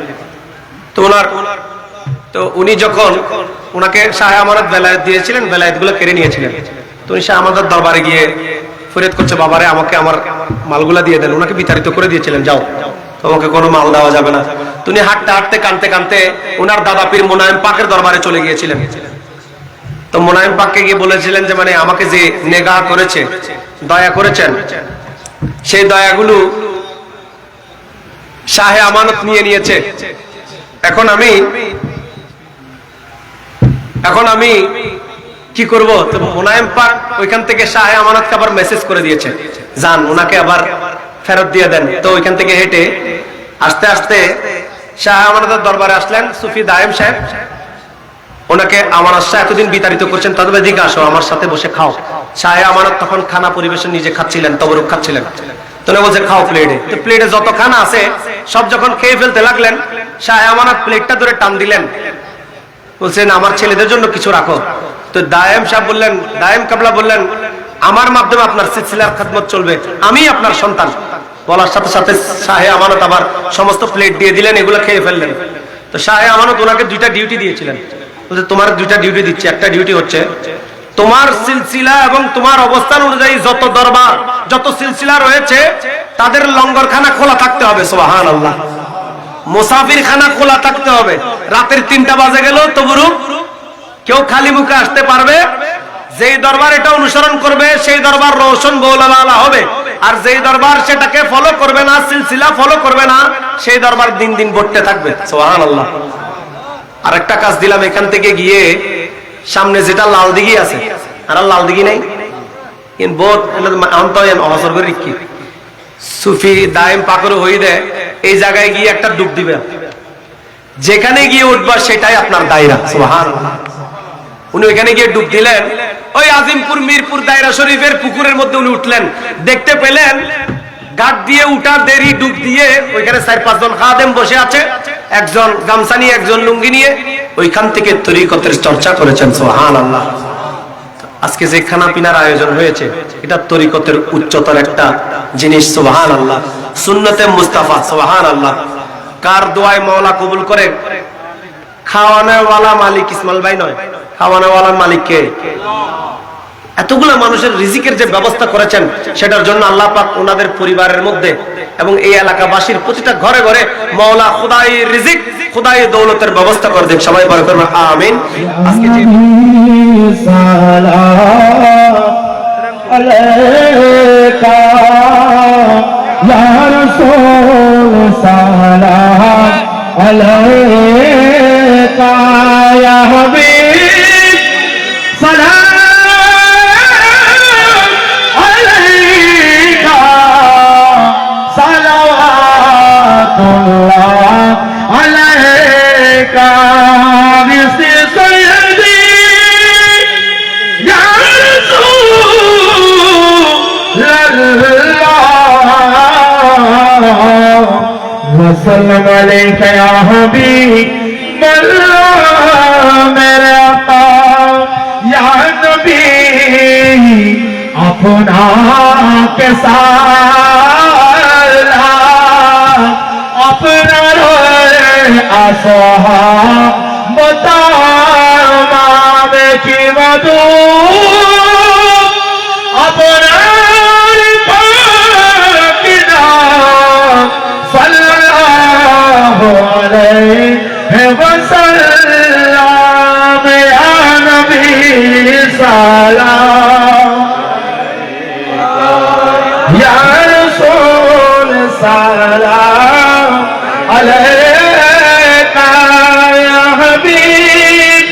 তো উনি যখন ওনাকে শাহে আমানত বেলায়েত দিয়েছিলেন, বেলায়েতগুলো কেড়ে নিয়েছিলেন। তো উনি শাহ আমানত দরবারে গিয়ে ফরিয়াদ করছে, বাবারে আমাকে আমার মালগুলা দিয়ে দেন। ওনাকে বিতাড়িত করে দিয়েছিলেন, যাও তোমাকে কোনো মাল দেওয়া যাবে না। তুমি হাঁটতে হাঁটতে কানতে কানতে ওনার দাদা পীর মুনায়েম পাকের দরবারে চলে গিয়েছিলেন। তো মুনায়েম পাককে গিয়ে বলেছিলেন যে মানে আমাকে যে নেগাহ করেছে, দয়া করেছেন, সেই দয়াগুলো শাহে আমানত নিয়ে নিয়েছে। এখন আমি কি করব? তো মুনায়েম পাক ওইখান থেকে শাহে আমানত আবার মেসেজ করে দিয়েছে, যান ওনাকে আবার ফেরত দিয়ে দেন। তো ওইখান থেকে হেঁটে আস্তে আস্তে শাহে আমানতের দরবারে আসলেন সুফি দায়েম সাহেব। ওনাকে আমানত শাহ এতদিন বিতাড়িত করছেন, তাদের দিকে আসো, আমার সাথে বসে খাও। শাহে আমানত তখন খানা পরিবেশন নিজে খাচ্ছিলেন, তবরুক খাচ্ছিলেন। তো বলছে খাও প্লেটে। তো প্লেটে যত খানা আছে সব যখন খেয়ে ফেলতে লাগলেন, শাহে আমানত প্লেটটা ধরে টান দিলেন, বলছেন আমার ছেলেদের জন্য কিছু রাখো। তো দায়েম সাহেব বললেন, দায়েম কাবলা বললেন, আমার মাধ্যমে আপনার সিলসিলার খেদমত চলবে, আমি আপনার সন্তান। বলার সাথে সাথে শাহে আমানত আবার সমস্ত প্লেট দিয়ে দিলেন, এগুলো খেয়ে ফেললেন। তো শাহে আমানত ওনাকে দুইটা ডিউটি দিয়েছিলেন, বলছে তোমার দুইটা ডিউটি দিচ্ছি। একটা ডিউটি হচ্ছে তোমার সিলসিলা এবং তোমার অবস্থান অনুযায়ী যত দরবার যত সিলসিলা রয়েছে তাদের লঙ্গরখানা খোলা থাকতে হবে। সুবহানাল্লাহ। মুসাফির খানা খোলা থাকতে হবে। রাতের 3টা বাজে গেল তবুরু কেউ খালি মুখে আসতে পারবে। যেই দরবার এটা অনুসরণ করবে সেই দরবার রোশন বৌলাওয়ালা হবে, আর যেই দরবার সেটাকে ফলো করবে না, সিলসিলা ফলো করবে না, সেই দরবার দিন দিন বটতে থাকবে। সুবহানাল্লাহ। আর একটা কাজ দিলাম, এখান থেকে গিয়ে সামনে যেটা লাল দিঘি আছে, আর লাল দিঘি নাই সুফি দায়েম পাকর হই দেয়, এই জায়গায় গিয়ে একটা ডুব দিবে, যেখানে গিয়ে উঠবা সেটাই আপনার দায়রা। সুবহানাল্লাহ। উনি ওইখানে গিয়ে ডুব দিলেন, ওই আজিমপুর মিরপুর দায়রা শরীফের পুকুরের মধ্যে উনি উঠলেন, দেখতে পেলেন ঘাট দিয়ে উঠার দেরি, ডুব দিয়ে ওইখানে 4-5 জন খাদেম বসে আছে, একজন গামছা নিয়ে, একজন লুঙ্গি নিয়ে, ওইখান থেকে তরিকতের চর্চা করেছেন। সুবহানাল্লাহ। আজকে যে খানা পিনার আয়োজন হয়েছে এটা তরিকতের উচ্চতর একটা জিনিস। সুবহানাল্লাহ। সুন্নতে মুস্তাফা। সুবহানাল্লাহ। কার দোয়ায় মাওলা কবুল করে? খাওয়ানোওয়ালা মালিক ইসমাইল ভাই নয়, খাওয়ানোওয়ালার মালিক কে? এতগুলো মানুষের রিজিকের যে ব্যবস্থা করেছেন সেটার জন্য আল্লাহ পাক ওনাদের পরিবারের মধ্যে এবং এই এলাকাবাসীর প্রতিটা ঘরে ঘরে মাওলা খোদাই রিজিক, খোদাই দৌলতের ব্যবস্থা করে দেন। সবাই বলে করবেন আমিন। আজকে যে সালাম আলাইকা ইয়া রাসূল, সালাম আলাইকা ইয়া হাবিব, সালাম सल्लम अलैका या हबीब अल्लाह मेरे आका या नबी अपना के साथ अपना रोए आसहा बता मामे की मधु अपना वसल्लम या नबी सलाम या रसूल सलाम अलैका या हबीब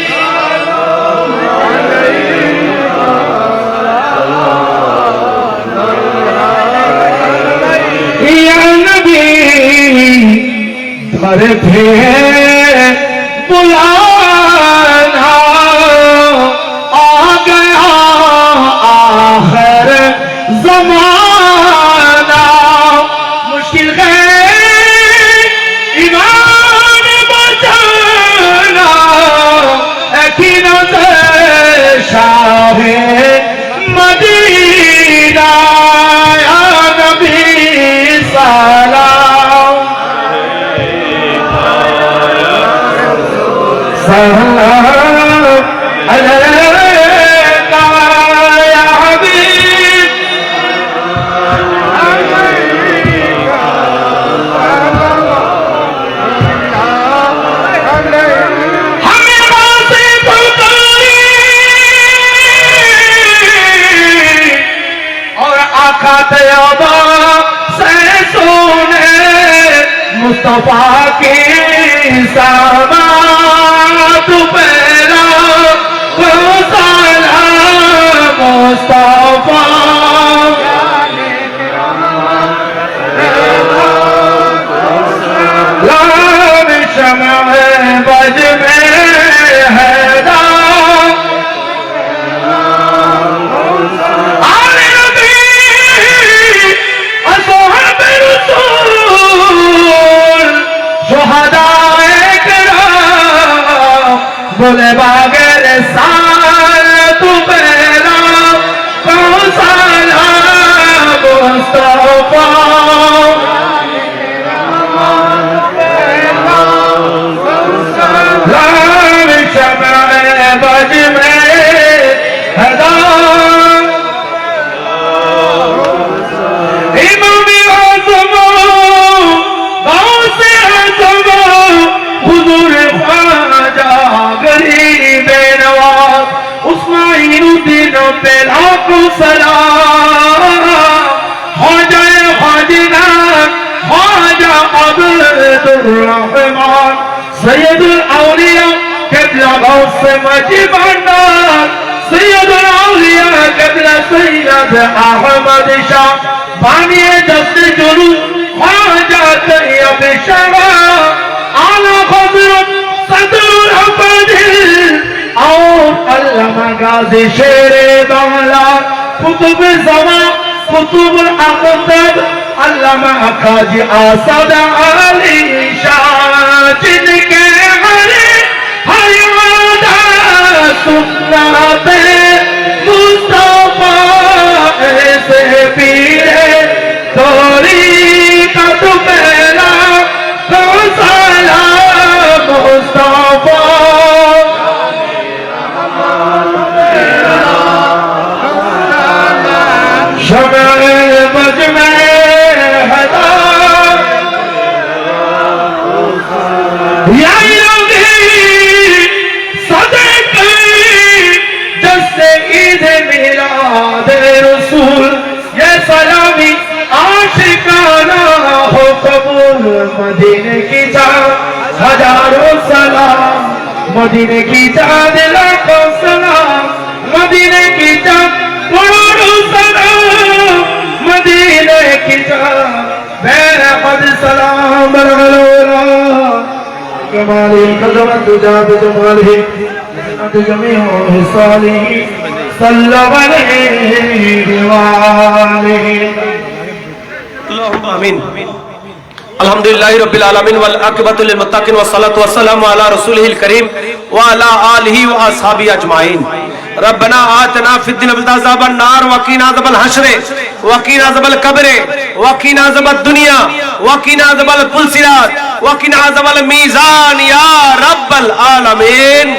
या नबी घर थे बुलाना आ गया आखिर ज़माना मुश्किल है ईमान बचाना यकीनत शाहे मदीना या नबी सलाम मुस्तफा की समात पहला वो सलाम मुस्तफा लाम शम्अ बज में हैदार आले नबी असहाब रसूल शुहदाए किराम बोले बागर साल तू पहला कौन साला मुस्तफा लाम शम्अ बज में हैदार इमाम आज़म गौसे आज़म हुजूर ख्वाजा गरीब नवाज उस्माइनुद्दीन पे लाखों सलाम ख्वाजा ख्वाजा ख्वाजा अब्दुर्रहमान सैयदुल औलिया क़िबला गौस मजीबाना सैयदुल औलिया क़िबला सैयद अहमद शाह बानिए दस्त जुलू ख्वाजा तैयब शाह आला हज़रत सदरुल अब्दिल और अल्लामा गाज़ी शेरे बांग्ला कुतुब ज़मा कुतुबुल अक़ताब अल्लामा खाजी आसद अली शाह जिनके हरे हयादा सुन्नते मुस्तफा ऐसे पीरे तोरी का तू पहला तो सलाम मुस्तफा शम्अ बज में हैदार या इलाही सदक़े जैसे ईद मिलाद रसूल ये सलामी आशिकाना हो कबूल मदीने की जान हजारों सलाम मदीने की जान लाखों सलाम मदीने की जान करोड़ों सलाम मदीने की जान बेहद सलाम बरगलोला कमाली कदमत जाब जमाली जन्नत जमीओ हिसाली सल्लल्लाहु अलैहि वालिहि अल्लाहुम्मा आमीन अल्हम्दुलिल्लाहि रब्बिल आलमीन वल आक़िबतु लिल मुत्तक़ीन वस्सलातु वस्सलामु अला रसूलिहिल करीम व अला आलिहि व अस्हाबिहि अजमाइन रब्बना आतना फिद दुनिया अज़ाबन नार व क़ीना अज़ाबल हश्र व क़ीना अज़ाबल क़ब्र व क़ीना अज़ाबद दुनिया व क़ीना अज़ाबल पुलसिरात व क़ीना अज़ाबल मीज़ान या रब्बल आलमीन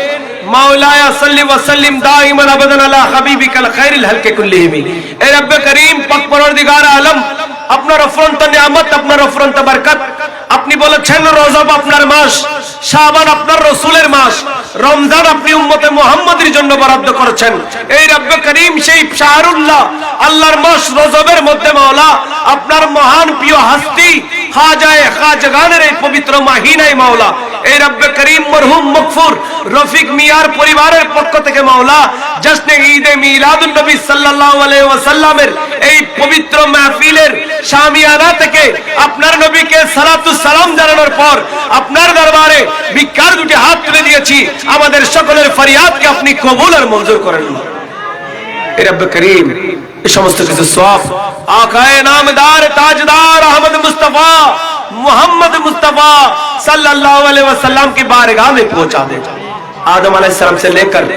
मौलाया सल्ली व सल्लिम दाइमन अबदन अला हबीबिकल खैरिल हल्के कुल्लिहिम ए रब्ब करीम पाक परवरदिगार आलम আপনার অফরন্ত নিয়ামত আপনার অফরন্ত বরকত আপনি বলেছেন রজব আপনার মাস শাবান আপনার রাসূলের মাস রমজান আপনি উম্মতে মুহাম্মাদের জন্য বরাদ্দ করেছেন এই রব্বে করিম সেই শাহরুল্লাহ আল্লাহর মাস রজবের মধ্যে মাওলা আপনার মহান প্রিয় হস্তি খাজায়ে খাজাগানের এই পবিত্র মাহিনায় মাওলা এই রব্বে করিম মরহুম মগফুর রফিক মিয়ার পরিবারের পক্ষ থেকে মাওলা জশ্নে ঈদে মিলাদুন নবী সাল্লাল্লাহু আলাইহি ওয়াসাল্লামের এই পবিত্র মাহফিলের শামিয়ানা থেকে আপনার নবীকে সালাতু সালাম জানানোর পর আপনার দরবারে ভিক্ষার দুটি হাত তুলে দিয়েছি আমাদের সকলের ফরিয়াদকে আপনি কবুল আর মঞ্জুর করেন এ রব্বে করিম এই সমস্ত কিছু সওয়াব আকায়ে নামদার তাজদার আহমদ মুস্তাফা मोहम्मद मुस्तफा सल्लल्लाहु अलैहि वसल्लम की बारगाह में पहुंचा दे आदम अलैहिस्सलाम से लेकर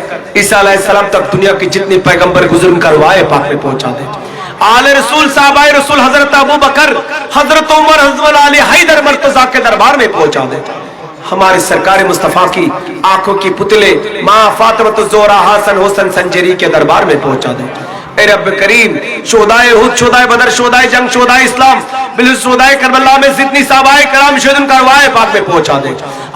ईसा अलैहिस्सलाम तक दुनिया की जितनी पैगंबर गुजर करवाए पाक में पहुंचा दे आले रसूल साहबाए रसूल हजरत अबू बकर हजरत उमर हजरत अली हैदर मर्तजा के दरबार में पहुंचा दे हमारे सरकार मुस्तफा की आंखों की पुतले मां फातिमा ज़ोहरा हसन हुसैन संजरी के दरबार में पहुंचा दे ए रब्ब करीम शोदाए उहुद शोदाए बदर शोदाए जंग शोदाए इस्लाम बिल शोदाए करबला में जितनी साहबाए कराम शहीद करवाए पाक में पहुंचा दे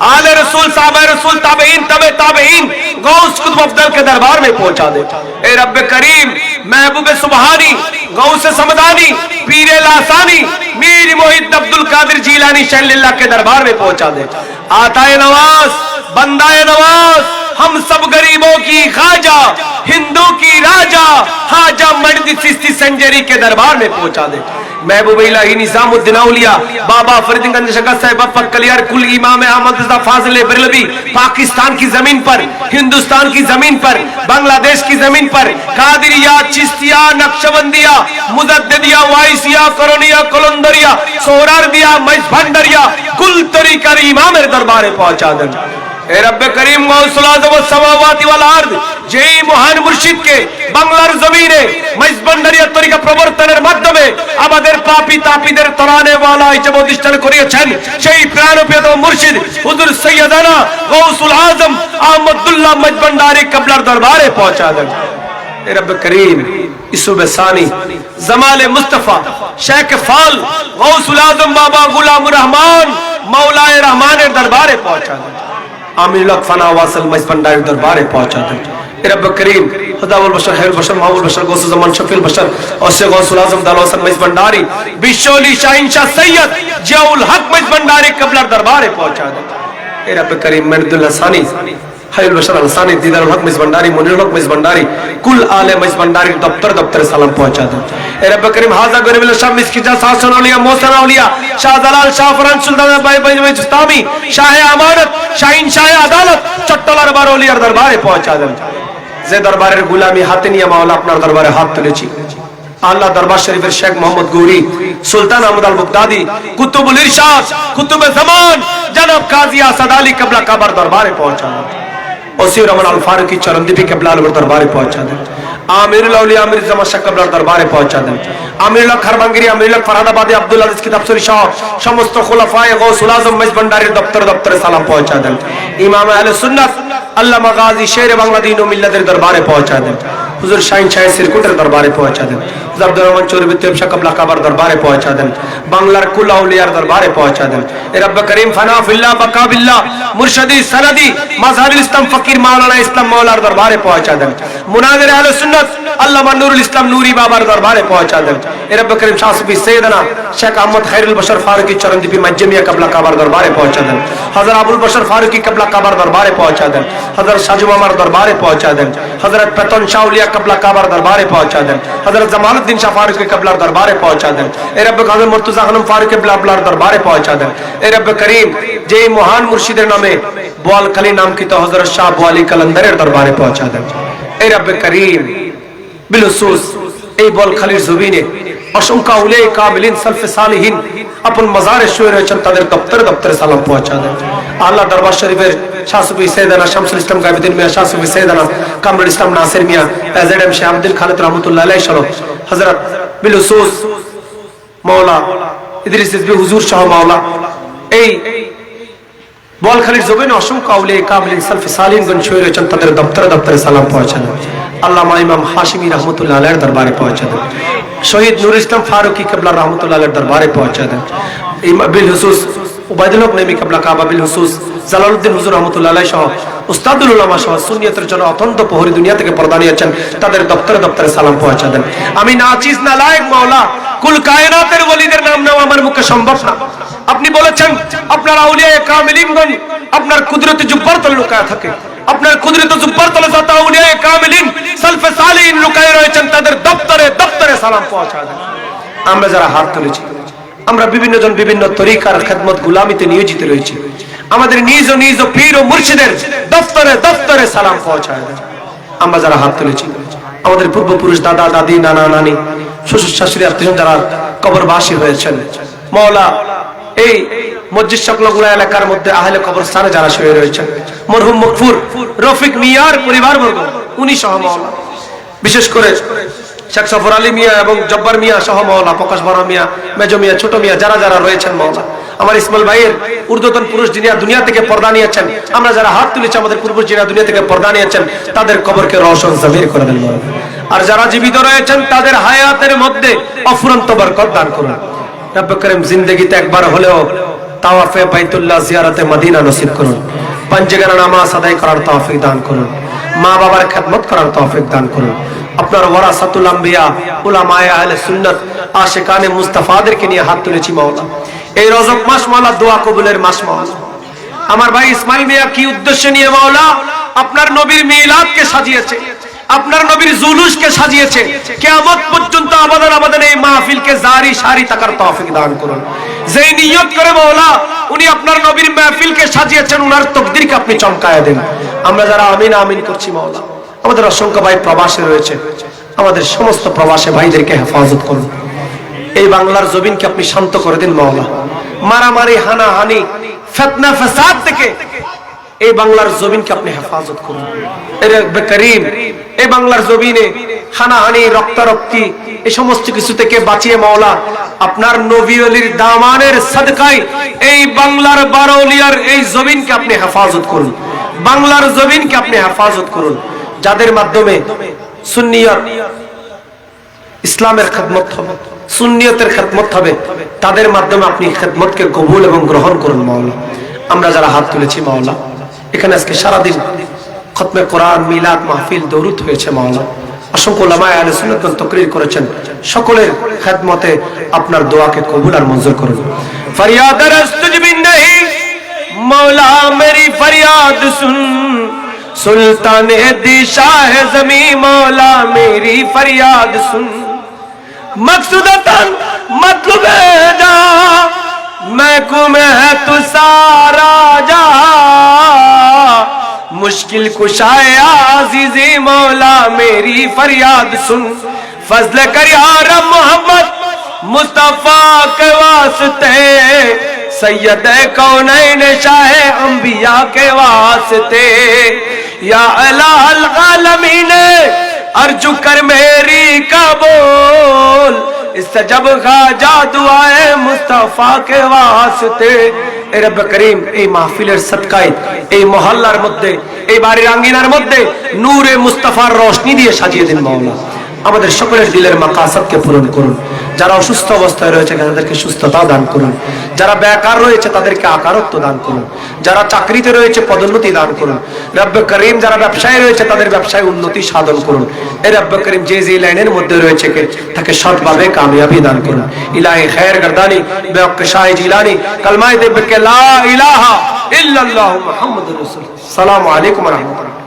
आले रसूल साहबाए रसूल ताबईन तबे ताबईन गौस कुतुब अफजल के दरबार में पहुंचा दे। ए रब करीम महबूब सुबहानी, गौस समदानी, पीर लासानी, मीर मोहित अब्दुल कादिर जीलानी शैलिल्लाह के दरबार में पहुंचा दे। आताए नवाज, बंदाए नवाज, हम सब गरीबों की खाजा, हिंदू की राजा, हाजा मर्दी चिश्ती संजरी के दरबार में पहुंचा दे। महबूब इलाही निजामुद्दीन औलिया, बाबा फरीदगंज शगत साहिब अफक कलियार कुल इमाम अहमद रज़ा फाजिल बरेलवी, पाकिस्तान की जमीन पर, हिंदुस्तान की जमीन पर, बांग्लादेश की जमीन पर कादिरिया, चिश्तिया, नक्शबंदिया, मुजद्दिदिया, वाइसिया, करोनिया, कलंदरिया, सोहरावर्दिया, मजभंडरिया, कुल तरीका इमामेर दरबारे पहुंचा दें। ए रब्बे करीम गौसुल आज़म व समावाति वल अर्द, যেই মহান মুর্শিদকে বাংলার জমিনে মজবন্ডারিয়া তরিকা প্রবর্তনের মাধ্যমে আমাদের পাপী তাপীদের তরানেওয়ালা হিসেবে প্রতিষ্ঠান করিয়েছেন, সেই প্রাণপ্রিয় মুর্শিদ হুজুর সৈয়দানা গৌসুল আজম আহমদুল্লাহ মজবন্ডারি কবলার দরবারে পৌঁছা দেন। এ রব্বে করিম ইসুবে সানি জামালে মুস্তাফা শেখ ফাল গৌসুল আজম বাবা গুলামুর রহমান মৌলায়ে রহমানের দরবারে পৌঁছা দেন। आमिर लक फना वासल मजबंडारी दरबारे पहुंचा दे। रब करीम खुदावुल बशर खैरुल बशर मावुल बशर गौस ज़मान शफील बशर और से गौसुल आज़म दाल हसन मजबंडारी बिशोली शाहीन शाह सैयद जियाउल हक मजबंडारी कबलर दरबारे पहुंचा दे। रब करीम मर्दुल हसानी खैरुल बशर हसानी दीदारुल हक मजबंडारी मुनीरुल हक मजबंडारी कुल आले मजबंडारी दफ्तर दफ्तर सलाम पहुंचा दे। रब करीम हाजा गरीबुल शाह मिस्किजा सासन औलिया मोहसन औलिया शाह दलाल शाह फरान सुल्तान भाई भाई मुस्तामी शाह अमानत शाहीन शाह अदालत चट्टलार बारोलियार दरबारे पहुंचा दें। যে দরবারের গোলামি হাতে নিয়ে মাওলা আপনার দরবারে হাত তুলেছি, আল্লাহ দরবার শরীফের শেখ মোহাম্মদ গৌরি সুলতান আহমদ আল বুগদাদি কুতুবুল ইরশাদ কুতুবে জামান জনাব কাজী আসাদ আলী কিবলা কাবার দরবারে পৌঁছা দেন। ওসি রহমান আল ফারুকি চরণদীপি কিবলা আলর দরবারে পৌঁছা দেন। আমিরুল আউলিয়া আমির জামান শাহ কিবলার দরবারে পৌঁছা দেন। আমিরুল খারবাঙ্গিরি আমিরুল ফরহাদাবাদী আব্দুল আজিজ কিতাবসুরি শাহ সমস্ত খুলাফায়ে গৌসুল আজম মজবন্ডারির দপ্তর দপ্তরে সালাম পৌঁছা দেন। ইমাম আহলে সুন্নাত আল্লামা গাজী শের বাংলা দীন ও মিল্লাতের দরবারে পৌঁছা দেন। হুজুর শাহিন শাহ সিরকুটের দরবারে পৌঁছা দেন। হুজুর আব্দুর রহমান চৌধুরী তেব শাহ কিবলা কাবার দরবারে পৌঁছা দেন। বাংলার কুল আউলিয়ার দরবারে পৌঁছা দেন। এ রব্ব করিম ফানা ফিল্লাহ বাকা বিল্লাহ মুরশিদি সনদি মাযহাবুল ইসলাম ফকির মাওলানা ইসলাম মাওলার দরবারে পৌঁছা দেন। মুনাজির আহলে সুন্নাত আল্লামা নুরুল ইসলাম নুরি বাবার দরবারে পৌঁছা দেন। এ রব্ব করিম শাহ সুফি সৈয়দনা শেখ আহমদ খৈরুল বশর ফারুকি চরণদীপি মজমিয়া কিবলা কাবার দরবারে পৌঁছা দেন। হযরত আবুল বশর ফারুকি কিবলা কাবার দরবারে পৌঁছা দেন। হযরত শাহজু মামার দরবারে পৌঁছা দেন। হযরত পেতন শাহ উলিয়া কিবলা কাবার দরবারে পৌঁছা দেন। হযরত জামালউদ্দিন শাহ ফারুকি কিবলার দরবারে পৌঁছা দেন। এ রব্ব কাজী মুর্তজা খানম ফারুকি কিবলার দরবারে পৌঁছা দেন। এ রব্ব করিম যেই মহান মুর্শিদের নামে বোয়ালখালী নামকৃত হযরত শাহ আবু আলী কালান্দারের দরবারে পৌঁছা দেন। এ রব্ব করিম বিলুসুস এই বোয়ালখালীর জমিনে অসংখ্য আউলিয়া কামিলিন সালফে সালিহিন আপন মাজারে শুয়ে রয়েছেন, তাদের দপ্তরে দপ্তরে সালাম পৌঁছা দেন। আল্লাহ দরবার শরীফের শাহ সুফি সৈয়দনা শামসুল ইসলাম গায়বুদ্দিন মিয়া, শাহ সুফি সৈয়দনা কামরুল ইসলাম নাসির মিয়া, এজেডএম শাহ আব্দুল খালিদ রহমাতুল্লাহ আলাইহি সহ হযরত বিলুসুস মাওলা ইদরিস ইসবি হুজুর শাহ মাওলা এই বোয়ালখালীর জমিনে অসংখ্য আউলিয়া কামিলিন সালফে সালিহিনগণ শুয়ে রয়েছেন, তাদের দপ্তরে দপ্তরে সালাম পৌঁছা দেন। আল্লামা ইমাম হাশিমি রহমাতুল্লাহ আলাইহির দরবারে পৌঁছা দেন। শহীদ নুরুল ইসলাম ফারুকি কিবলা রহমাতুল্লাহ আলাইহির দরবারে পৌঁছা দেন। বিল হুসুস উবাইদুল হক নেমি কিবলা কাবা বিল হুসুস জালালউদ্দিন হুজুর রহমাতুল্লাহ আলাইহি সহ উস্তাদুল উলামা সহ সুন্নিয়তের জন্য অত্যন্ত প্রহরী দুনিয়া থেকে পর্দা নিয়েছেন, তাদের দপ্তরে দপ্তরে সালাম পৌঁছা দেন। আমি নাচিস না লায়েক মাওলা, কুল কায়নাতের ওলিদের নাম নেওয়া আমার মুখে সম্ভব না। আপনি বলেছেন আপনার আউলিয়া কামিলিনগণ আপনার কুদরতে জুব্বার তলে লুকায়া থাকে, আপনার কুদরতে জুব্বার তলে যত আউলিয়া কামিলিন সালফে সালিহিন লুকায়ে রয়েছেন, তাদের দপ্তরে দপ্তরে সালাম পৌঁছা দেন। আমরা যারা হাত তুলেছি, আমরা বিভিন্ন জন বিভিন্ন তরিকার খেদমত গুলামিতে নিয়োজিত রয়েছি, আমাদের নিজ নিজ পীর ও মুর্শিদের দপ্তরে দপ্তরে সালাম পৌঁছায় দেন। আমরা যারা হাত তুলেছি, আমাদের পূর্বপুরুষ দাদা দাদি নানা নানি শ্বশুর শাশুড়ি আত্মীয় যারা কবরবাসী হয়েছেন, মাওলা এই মসজিদ সংলগ্ন এলাকার মধ্যে আহলে কবরস্থানে যারা শুয়ে রয়েছেন, মরহুম মকফুর রফিক মিয়ার পরিবারবর্গ উনি সহ মাওলা, বিশেষ করে শেখ সফর আলী মিয়া এবং জব্বার মিয়া সহ মাওলা, প্রকাশ বড় মিয়া, মেজো মিয়া, ছোট মিয়া যারা যারা রয়েছেন মাওলা, আমার ইসমাইল ভাইয়ের ঊর্ধ্বতন পুরুষ যিনি দুনিয়া থেকে পর্দা নিয়েছেন, আমরা যারা হাত তুলেছি আমাদের পূর্বজ যিনি দুনিয়া থেকে পর্দা নিয়েছেন, তাদের কবরকে রওশন জামির করে দেন। আর যারা জীবিত রয়েছেন তাদের হায়াতের মধ্যে অফুরন্ত বরকত দান করুন। রব্বে করিম জিন্দেগিতে একবার হলেও তাওয়াফে বাইতুল্লাহ জিয়ারতে মদিনা নসিব করুন, পাঁচ জায়গার নামাজ আদায় করার তৌফিক দান করুন। মা বাবার খেদমত করার তৌফিক দান করুন। আপনার ওয়ারাসাতুল আম্বিয়া উলামায়ে আহলে সুন্নাত আশিকানে মুস্তাফাদেরকে নিয়ে হাত তুলেছি মাওলা। এই রজব মাস মাওলা দোয়া কবুলের মাস মাওলা। আমার ভাই ইসমাইল মিয়া কি উদ্দেশ্য নিয়ে মাওলা আপনার নবীর মিলাদকে সাজিয়েছে, আপনার নবীর জুলুসকে সাজিয়েছে, কিয়ামত পর্যন্ত আবাদান এই মাহফিলকে জারি সারি থাকার তৌফিক দান করুন। যেই নিয়ত করে মাওলা উনি আপনার নবীর মাহফিলকে সাজিয়েছেন, উনার তাকদীরকে আপনি চমকায় দেন। আমরা যারা আমিন আমিন করছি মাওলা, আমাদের অসংখ্য ভাই প্রবাসে রয়েছে, আমাদের সমস্ত প্রবাসী ভাইদেরকে হেফাজত করুন। এই বাংলার জমিনকে আপনি শান্ত করে দিন মাওলা। মারামারি, হানাহানি, ফিতনা ফাসাদ থেকে এই বাংলার জমিনকে আপনি হেফাজত করুন। রব্বে করিম এই বাংলার জমিনে হানাহানি, রক্তারক্তি এই সমস্ত কিছু থেকে বাঁচিয়ে মাওলা আপনার নবী ওলির দামানের সাদকায় এই বাংলার বারৌলিয়ার এই জমিনকে আপনি হেফাজত করুন। বাংলার জমিনকে আপনি হেফাজত করুন। যাদের মাধ্যমে সুন্নিয়ত ইসলামের খেদমত হবে, সুন্নিয়তের খেদমত হবে, তাদের মাধ্যমে আপনি খেদমতকে কবুল এবং গ্রহণ করুন মাওলা। আমরা যারা হাত তুলেছি মাওলা, এখানে আজকে সারাদিন খতমে কোরআন, মিলাদ মাহফিল, দরুদ হয়েছে মাওলা। অসংখ্য উলামায়ে আহলে সুন্নাত তাকরীর করেছেন, সকলের খেদমতে আপনার দোয়াকে কবুল আর মঞ্জুর করুন। ফরিয়াদ রস্তুজবিন नहीं मौला मेरी फरियाद सुन, सुल्तान दी शाह ज़मीं मौला मेरी फरियाद सुन, मकसूदतन मतलब जा महकूम है तू सारा जा, मुश्किल कुशाए आज़ीज़े मौला मेरी फरियाद सुन, फज़ल कर या रब मोहम्मद मुस्तफा के वास्ते, सैयद कौनैन शाह अंबिया के वास्ते, या अलाल आलमीन अर्जु कर मेरी कबूल, इस्तजब खाजा दुआए मुस्तफा के वास्ते। ए रब करीम এই মাহফিলের সদকায় এই মহল্লার মধ্যে, এই বাড়ির আঙ্গিনার মধ্যে নূরে মুস্তাফার রোশনি দিয়ে সাজিয়ে দিন মাওলা। আমাদের সকলের দিলের মাকাসাদকে পূরণ করুন। যারা অসুস্থ অবস্থায় রয়েছে তাদেরকে সুস্থতা দান করুন। যারা বেকার রয়েছে তাদেরকে আকারত্ব দান করুন। যারা চাকরিতে রয়েছে পদোন্নতি দান করুন। রব্বে করিম যারা ব্যবসায় রয়েছে তাদের ব্যবসায় উন্নতি সাধন করুন। এই রব্বে করিম যে যে লাইনের মধ্যে রয়েছে তাকে সৎভাবে কামিয়াবি দান করুন। ইলাহি খায়ের গর্দানি বেওয়াক্কে শাহ জিলানি কলমায়ে দেব কে লা ইলাহা ইল্লাল্লাহু মুহাম্মাদুর রাসূল। আসসালামু আলাইকুম ওয়া রাহমাতুল্লাহ।